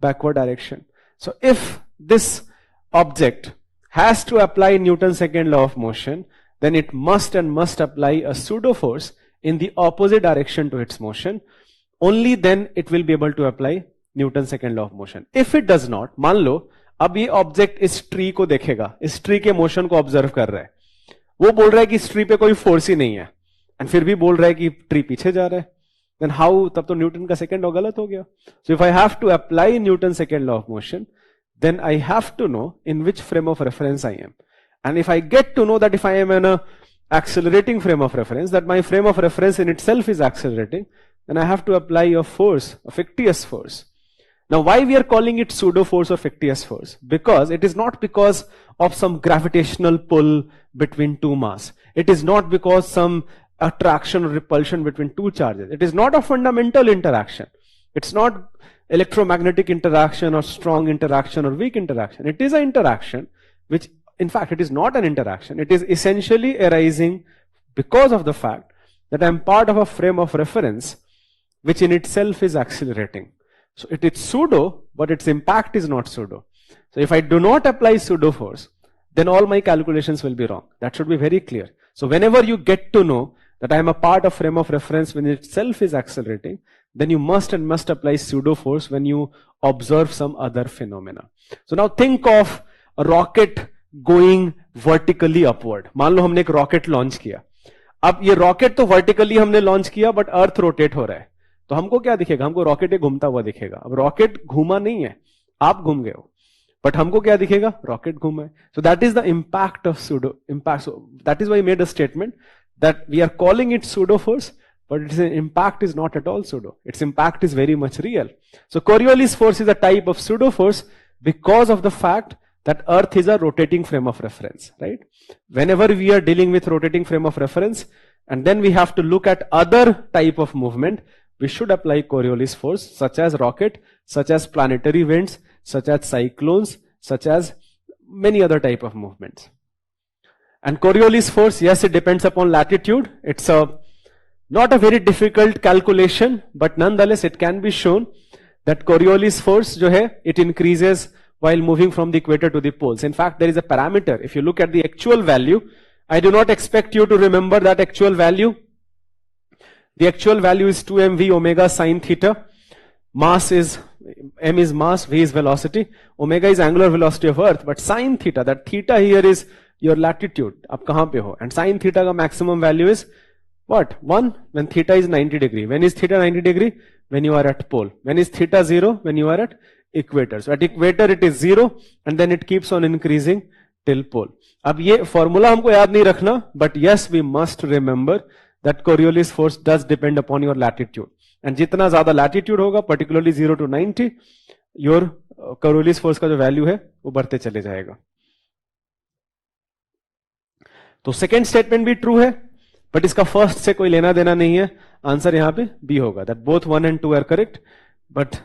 backward direction. So if this object has to apply Newton's second law of motion, then it must apply a pseudo force in the opposite direction to its motion. Only then it will be able to apply Newton's second law of motion. If it does not, मान लो अब ये object इस tree को देखेगा, इस tree के motion को observe कर रहा है, वो बोल रहा है कि इस ट्री पे कोई फोर्स ही नहीं है, एंड फिर भी बोल रहा है कि ट्री पीछे जा रहा है, then how, तब तो न्यूटन का सेकंड लॉ गलत हो गया. So if I have to apply Newton's second law of motion, then I have to know in which frame of reference I am. And if I get to know that if I am in a accelerating frame of reference, that my frame of reference in itself is accelerating, then I have to apply a force, a fictitious force. Now why we are calling it pseudo force or fictitious force? Because it is not because of some gravitational pull between two mass. It is not because some attraction or repulsion between two charges. It is not a fundamental interaction. It's not electromagnetic interaction or strong interaction or weak interaction. It is an interaction which in fact, it is not an interaction. It is essentially arising because of the fact that I am part of a frame of reference which in itself is accelerating. So it is pseudo, but its impact is not pseudo. So if I do not apply pseudo force, then all my calculations will be wrong. That should be very clear. So whenever you get to know that I am a part of frame of reference when it itself is accelerating, then you must apply pseudo force when you observe some other phenomena. So now think of a rocket going vertically upward. मान लो हमने एक rocket launch किया. अब ये rocket तो vertically हमने launch किया, but earth rotate हो रहा है, तो हमको क्या दिखेगा? हमको रॉकेट एक घूमता हुआ दिखेगा. अब रॉकेट घूमा नहीं है, आप घूम गए हो, बट हमको क्या दिखेगा? रॉकेट घूमा है. So that is the impact of pseudo impact. So that is why made a statement that we are calling it pseudo force, but its impact is not at all pseudo. Its impact is very much real. So Coriolis force is a type of pseudo force because of the fact that Earth is a rotating frame of reference, right? Whenever we are dealing with rotating frame of reference, and then we have to look at other type of movement, we should apply Coriolis force, such as rocket, such as planetary winds, such as cyclones, such as many other type of movements. And Coriolis force, yes, it depends upon latitude. It's not a very difficult calculation, but nonetheless it can be shown that Coriolis force जो है, it increases while moving from the equator to the poles. In fact, there is a parameter. If you look at the actual value, I do not expect you to remember that actual value. The actual value is 2mv omega sine theta. Mass is, m is mass, v is velocity. Omega is angular velocity of Earth, but sine theta, that theta here is your latitude. आप कहाँ पे हो? And sine theta का maximum value is what? 1 when theta is 90 degree. When is theta 90 degree? When you are at pole. When is theta 0? When you are at equator. So at equator it is 0 and then it keeps on increasing till pole. अब ये formula हमको याद नहीं रखना, but yes, we must remember that Coriolis force does depend upon your latitude. And जितना ज़्यादा latitude होगा, particularly 0 to 90, your Coriolis force का जो value है वो बढ़ते चले जाएगा. तो second statement भी true है, बट इसका फर्स्ट से कोई लेना देना नहीं है. आंसर यहां पे बी होगा, that both 1 and 2 are correct, but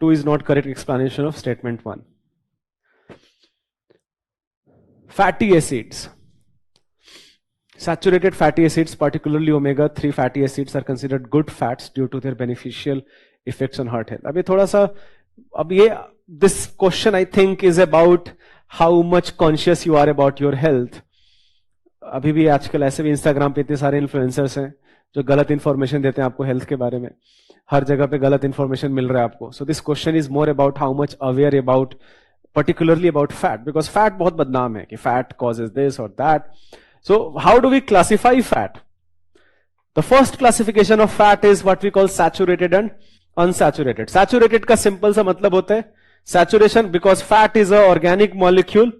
2 is not correct explanation of statement 1. Fatty acids, saturated fatty acids, particularly omega-3 fatty acids, are considered good fats due to their beneficial effects on heart health. अब ये थोड़ा सा, अब ये this question I think is about how much conscious you are about your health. अभी भी आजकल ऐसे भी इंस्टाग्राम पे इतने सारे इन्फ्लुएंसर्स हैं जो गलत इंफॉर्मेशन देते हैं आपको हेल्थ के बारे में. हर जगह पे गलत इंफॉर्मेशन मिल रहा है आपको. So this question is more about how much aware about, particularly about fat, because fat बहुत बदनाम है कि फैट कॉजेज दिस और that. So how do we classify fat? The first classification of fat is what we call saturated and unsaturated. Saturated का simple सा मतलब होता है saturation, because fat is a organic molecule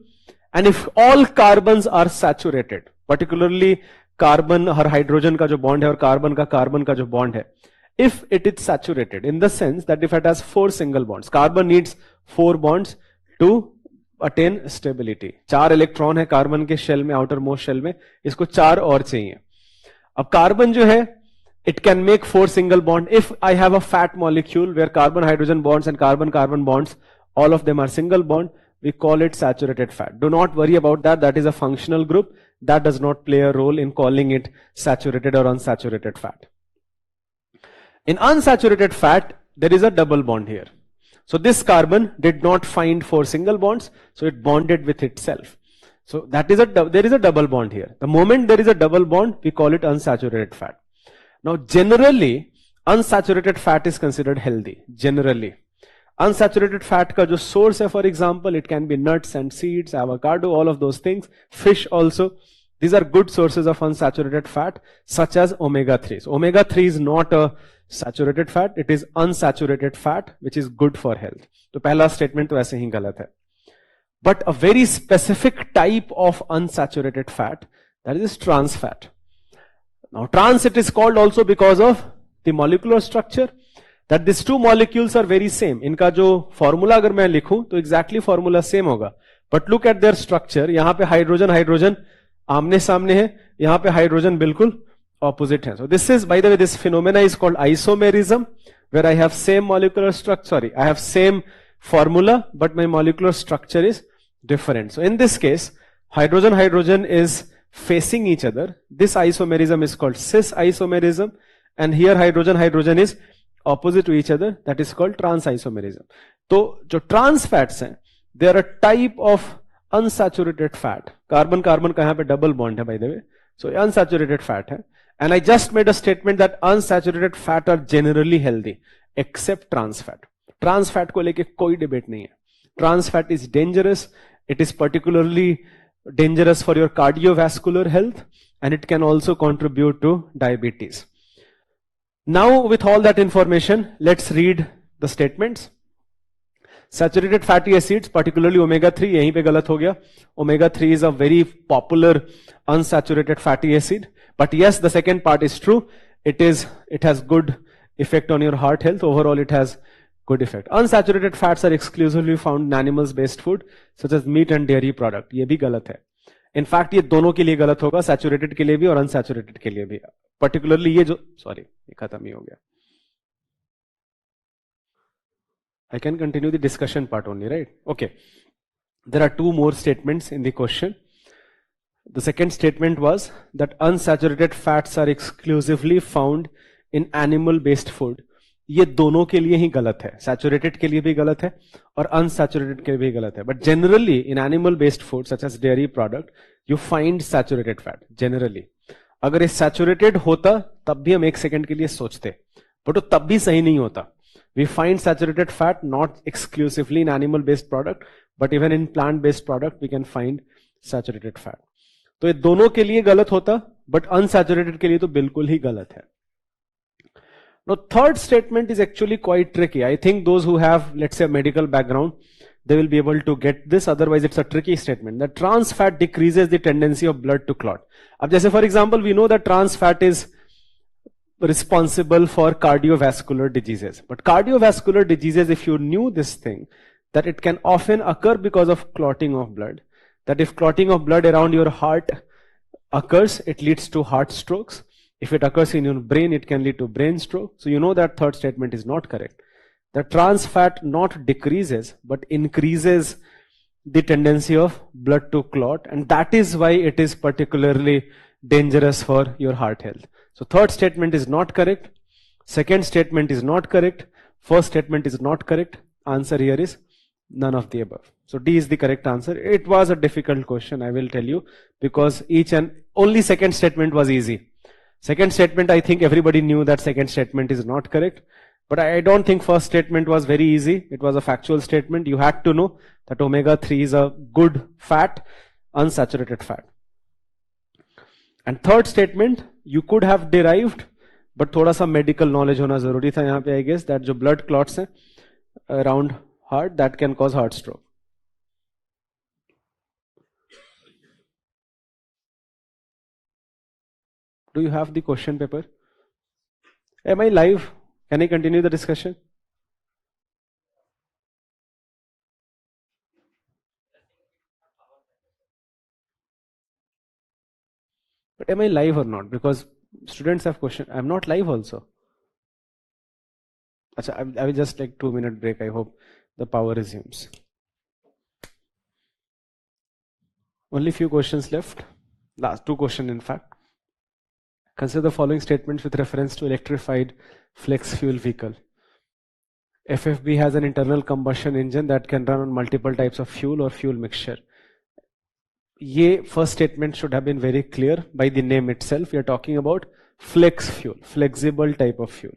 and if all carbons are saturated, particularly carbon और hydrogen का जो bond है और कार्बन का जो बॉन्ड है, if it is saturated in the sense that if it has 4 single bonds, carbon needs 4 bonds to attain stability. 4 electron है carbon के शेल में, आउटर मोस्ट शेल में, इसको 4 और चाहिए. अब कार्बन जो है, it can make 4 single bond. If I have a fat molecule where carbon hydrogen bonds and carbon carbon bonds, all of them are single bond, we call it saturated fat. Do not worry about that. That is a functional group. That does not play a role in calling it saturated or unsaturated fat. In unsaturated fat, there is a double bond here. So this carbon did not find 4 single bonds, so it bonded with itself. So that is there is a double bond here. The moment there is a double bond, we call it unsaturated fat. Now generally, unsaturated fat is considered healthy. Generally. Unsaturated fat का जो source है, for example, it can be nuts and seeds, avocado, all of those things, fish also. These are good sources of unsaturated fat, such as omega-3. So omega-3 is not a saturated fat, it is unsaturated fat, which is good for health. तो पहला statement तो ऐसे ही गलत है. But a very specific type of unsaturated fat, that is trans fat. Now trans it is called also because of the molecular structure. That these two molecules are very same. इनका जो formula अगर मैं लिखूं तो exactly formula same होगा, but look at there structure. यहां पे hydrogen hydrogen आमने सामने है, यहां पे हाइड्रोजन बिल्कुल ऑपोजिट है. So this is, by the way, this phenomena is called isomerism, where I have same molecular structure, sorry, I have same formula but my molecular structure is different. So in this case, hydrogen is facing each other. This isomerism is called cis isomerism, and here hydrogen is opposite to each other, that is called trans isomerism. तो जो trans fats हैं, they are a type of unsaturated fat. Carbon का यहाँ पे double bond है, by the way. So unsaturated fat है. And I just made a statement that unsaturated fat are generally healthy, except trans fat. Trans fat को लेके कोई debate नहीं है. Trans fat is dangerous. It is particularly dangerous for your cardiovascular health, and it can also contribute to diabetes. Now, with all that information, let's read the statements. Saturated fatty acids, particularly omega-3, यहीं पे गलत हो गया. Omega-3 is a very popular unsaturated fatty acid. But yes, the second part is true. It has good effect on your heart health. Overall, it has good effect. Unsaturated fats are exclusively found in animals-based food, such as meat and dairy product. ये भी गलत है. In fact, ये दोनों के लिए गलत होगा, saturated के लिए भी और unsaturated के लिए भी. Particularly ये जो, sorry, ये खत्म ही हो गया. I can continue the discussion part only, right? Okay. There are two more statements in the question. The second statement was that unsaturated fats are exclusively found in animal-based food. ये दोनों के लिए ही गलत है. Saturated के लिए भी गलत है और unsaturated के लिए भी गलत है. But generally in animal-based food such as dairy product, you find saturated fat. Generally. अगर ये saturated होता तब भी हम एक सेकंड के लिए सोचते, but वो तब भी सही नहीं होता. We find saturated fat not exclusively in animal-based product, but even in plant-based product we can find saturated fat. तो ये दोनों के लिए गलत होता, but unsaturated के लिए तो बिल्कुल ही गलत है. Now, third statement is actually quite tricky. I think those who have, let's say, a medical background, they will be able to get this. Otherwise, it's a tricky statement. That trans fat decreases the tendency of blood to clot. अब जैसे, for example, we know that trans fat is responsible for cardiovascular diseases. But cardiovascular diseases, if you knew this thing, that it can often occur because of clotting of blood. That if clotting of blood around your heart occurs, it leads to heart strokes. If it occurs in your brain, it can lead to brain stroke. So you know that third statement is not correct. The trans fat not decreases, but increases the tendency of blood to clot. And that is why it is particularly dangerous for your heart health. So third statement is not correct. Second statement is not correct. First statement is not correct. Answer here is none of the above. So D is the correct answer. It was a difficult question, I will tell you, because each and only second statement was easy. Second statement, I think everybody knew that second statement is not correct. But I don't think first statement was very easy. It was a factual statement. You had to know that omega-3 is a good fat, unsaturated fat. And third statement, you could have derived, but थोड़ा सा medical knowledge होना जरूरी था यहाँ पे, I guess, that जो blood clots हैं around heart, that can cause heart stroke. Do you have the question paper? Am I live? Can I continue the discussion? But am I live or not? Because students have questions. I'm not live also. I will just take 2-minute break. I hope the power resumes. Only few questions left. Last 2 questions in fact. Consider the following statements with reference to electrified flex fuel vehicle. FFB has an internal combustion engine that can run on multiple types of fuel or fuel mixture. Ye first statement should have been very clear by the name itself. We are talking about flex fuel, flexible type of fuel.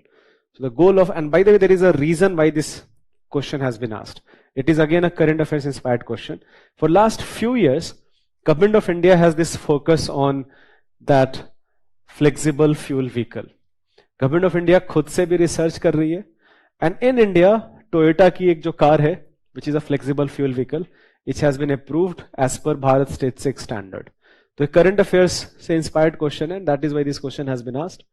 So the goal of, and by the way, there is a reason why this question has been asked. It is again a current affairs inspired question. For last few years, Government of India has this focus on that flexible fuel vehicle. Government of India खुद से भी research कर रही है. And in India, Toyota की एक जो car है, which is a flexible fuel vehicle, which has been approved as per Bharat Stage 6 standard. So current affairs से inspired question, and that is why this question has been asked.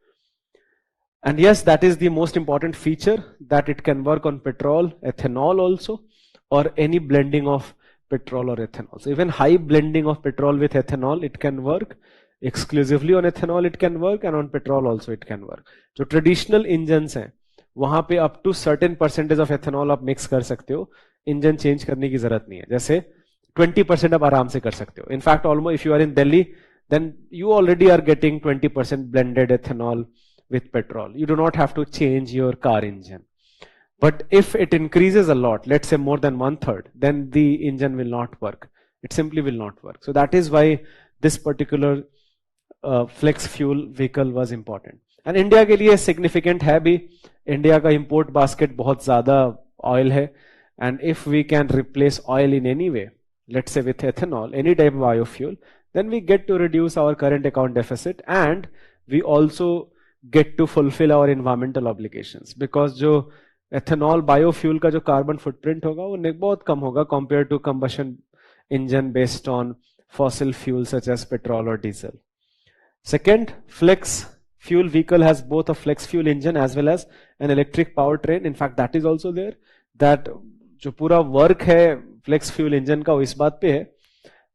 And yes, that is the most important feature, that it can work on petrol, ethanol also, or any blending of petrol or ethanol. So even high blending of petrol with ethanol, it can work. Exclusively on ethanol it can work, and on petrol also it can work. जो traditional engines हैं, वहाँ पे up to certain percentage of ethanol आप mix कर सकते हो, engine change करने की जरूरत नहीं है. जैसे 20% आप आराम से कर सकते हो. In fact, almost if you are in Delhi, then you already are getting 20% blended ethanol with petrol. You do not have to change your car engine. But if it increases a lot, let's say more than 1/3, then the engine will not work. It simply will not work. So that is why this particular flex fuel vehicle was important. And India के लिए significant है भी. India का import basket बहुत ज़्यादा oil है. And if we can replace oil in any way, let's say with ethanol, any type of biofuel, then we get to reduce our current account deficit, and we also get to fulfill our environmental obligations. Because जो ethanol biofuel का जो carbon footprint होगा वो बहुत कम होगा compared to combustion engine based on fossil fuels such as petrol or diesel. Second, flex fuel vehicle has both a flex fuel engine as well as an electric powertrain. In fact, that is also there. That जो पूरा work है flex fuel engine का वो इस बात पे है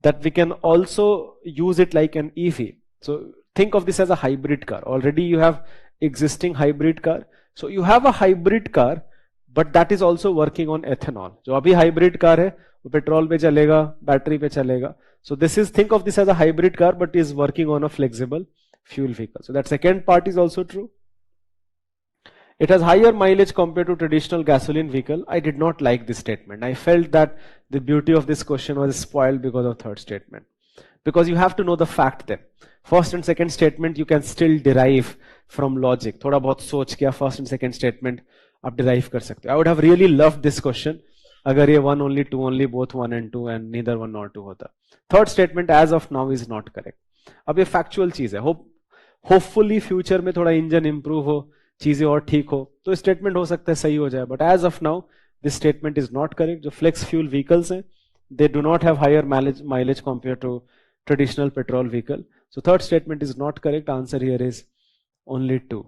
that we can also use it like an EV. So think of this as a hybrid car. Already you have existing hybrid car. So you have a hybrid car, but that is also working on ethanol. जो अभी hybrid car है वो petrol पे चलेगा, battery पे चलेगा. So this is, think of this as a hybrid car, but is working on a flexible fuel vehicle. So that second part is also true. It has higher mileage compared to traditional gasoline vehicle. I did not like this statement. I felt that the beauty of this question was spoiled because of third statement. Because you have to know the fact then. First and second statement you can still derive from logic. थोड़ा बहुत सोच के first and second statement आप derive कर सकते हो. I would have really loved this question अगर ये one only, two only, both one and two and neither one nor two होता. Third statement as of now is not correct. अब ये factual चीज है. Hopefully future में थोड़ा engine improve हो, चीजें और ठीक हो, तो स्टेटमेंट हो सकता है सही हो जाए. But as of now this statement is not correct. जो फ्लेक्स फ्यूल व्हीकल्स हैं they do not have higher mileage compare to traditional petrol vehicle. So third statement is not correct. Answer here is only 2.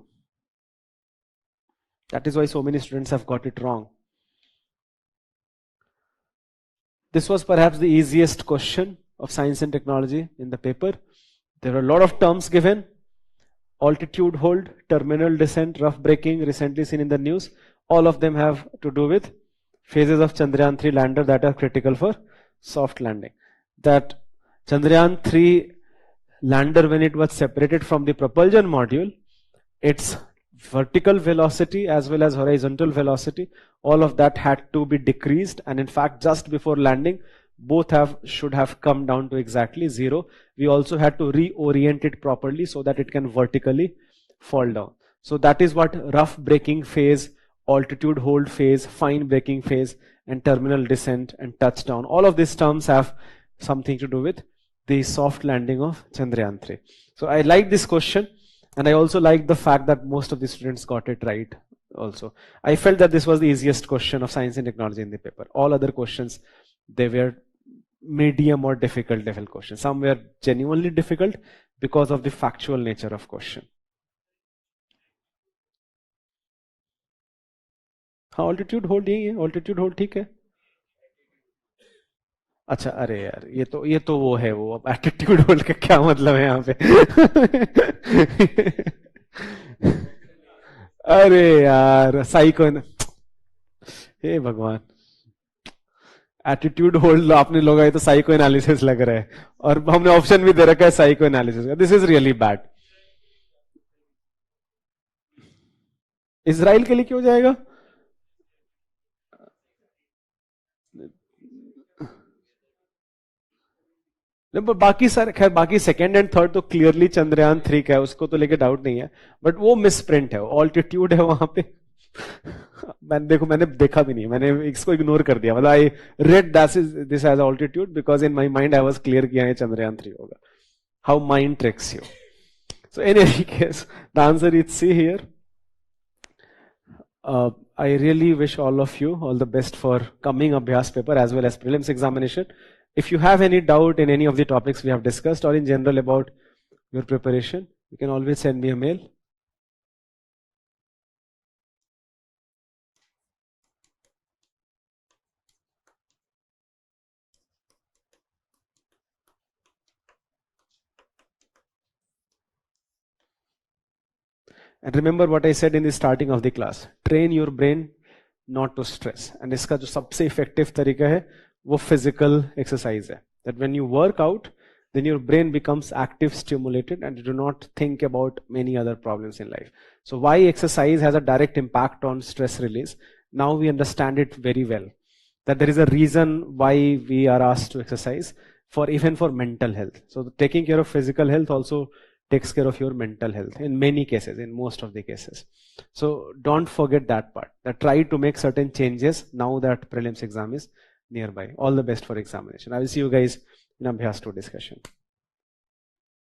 That is why so many students have got it wrong. This was perhaps the easiest question of science and technology in the paper. There were a lot of terms given. Altitude hold, terminal descent, rough braking, recently seen in the news. All of them have to do with phases of Chandrayaan 3 lander that are critical for soft landing. That Chandrayaan 3 lander, when it was separated from the propulsion module, its vertical velocity as well as horizontal velocity, all of that had to be decreased, and in fact just before landing both should have come down to exactly 0. We also had to reorient it properly so that it can vertically fall down. So that is what rough braking phase, altitude hold phase, fine braking phase, and terminal descent and touchdown, all of these terms have something to do with the soft landing of Chandrayaan 3. So I like this question. And I also like the fact that most of the students got it right also. I felt that this was the easiest question of science and technology in the paper. All other questions, they were medium or difficult level questions. Some were genuinely difficult because of the factual nature of question. हाँ, altitude hold यही है, altitude hold ठीक है. अच्छा, अरे यार ये तो वो है, वो अब एटीट्यूड होल्ड का क्या मतलब है यहाँ पे. अरे यार साइको, हे भगवान, एटीट्यूड होल्ड आपने लोग आए तो साइको एनालिसिस लग रहा है, और हमने ऑप्शन भी दे रखा है साइको एनालिसिस का. This is really bad. Israel के लिए क्यों जाएगा? बाकी सर खैर, बाकी सेकंड एंड थर्ड तो क्लियरली चंद्रयान 3 का है, उसको तो लेके डाउट नहीं है. बट वो मिस प्रिंट है, ऑल्टीट्यूड है वहां पे. मैंने देखा भी नहीं, मैंने इसको इग्नोर कर दिया. मतलब I read this as altitude because in my mind I was clear कि ये चंद्रयान 3 होगा. How mind tricks you. So in any case the answer is C here. I really wish all of you all the best for coming Abhyas paper as well as prelims examination. If you have any doubt in any of the topics we have discussed or in general about your preparation, you can always send me a mail. And remember what I said in the starting of the class. Train your brain not to stress. And इसका जो सबसे effective तरीका है वो physical exercise है. That when you work out, then your brain becomes active, stimulated, and you do not think about many other problems in life. So why exercise has a direct impact on stress release? Now we understand it very well. That there is a reason why we are asked to exercise, for even for mental health. So taking care of physical health also takes care of your mental health in many cases, in most of the cases. So don't forget that part. That try to make certain changes now that prelims exam is nearby. All the best for examination. I will see you guys in Abhyas 2 discussion.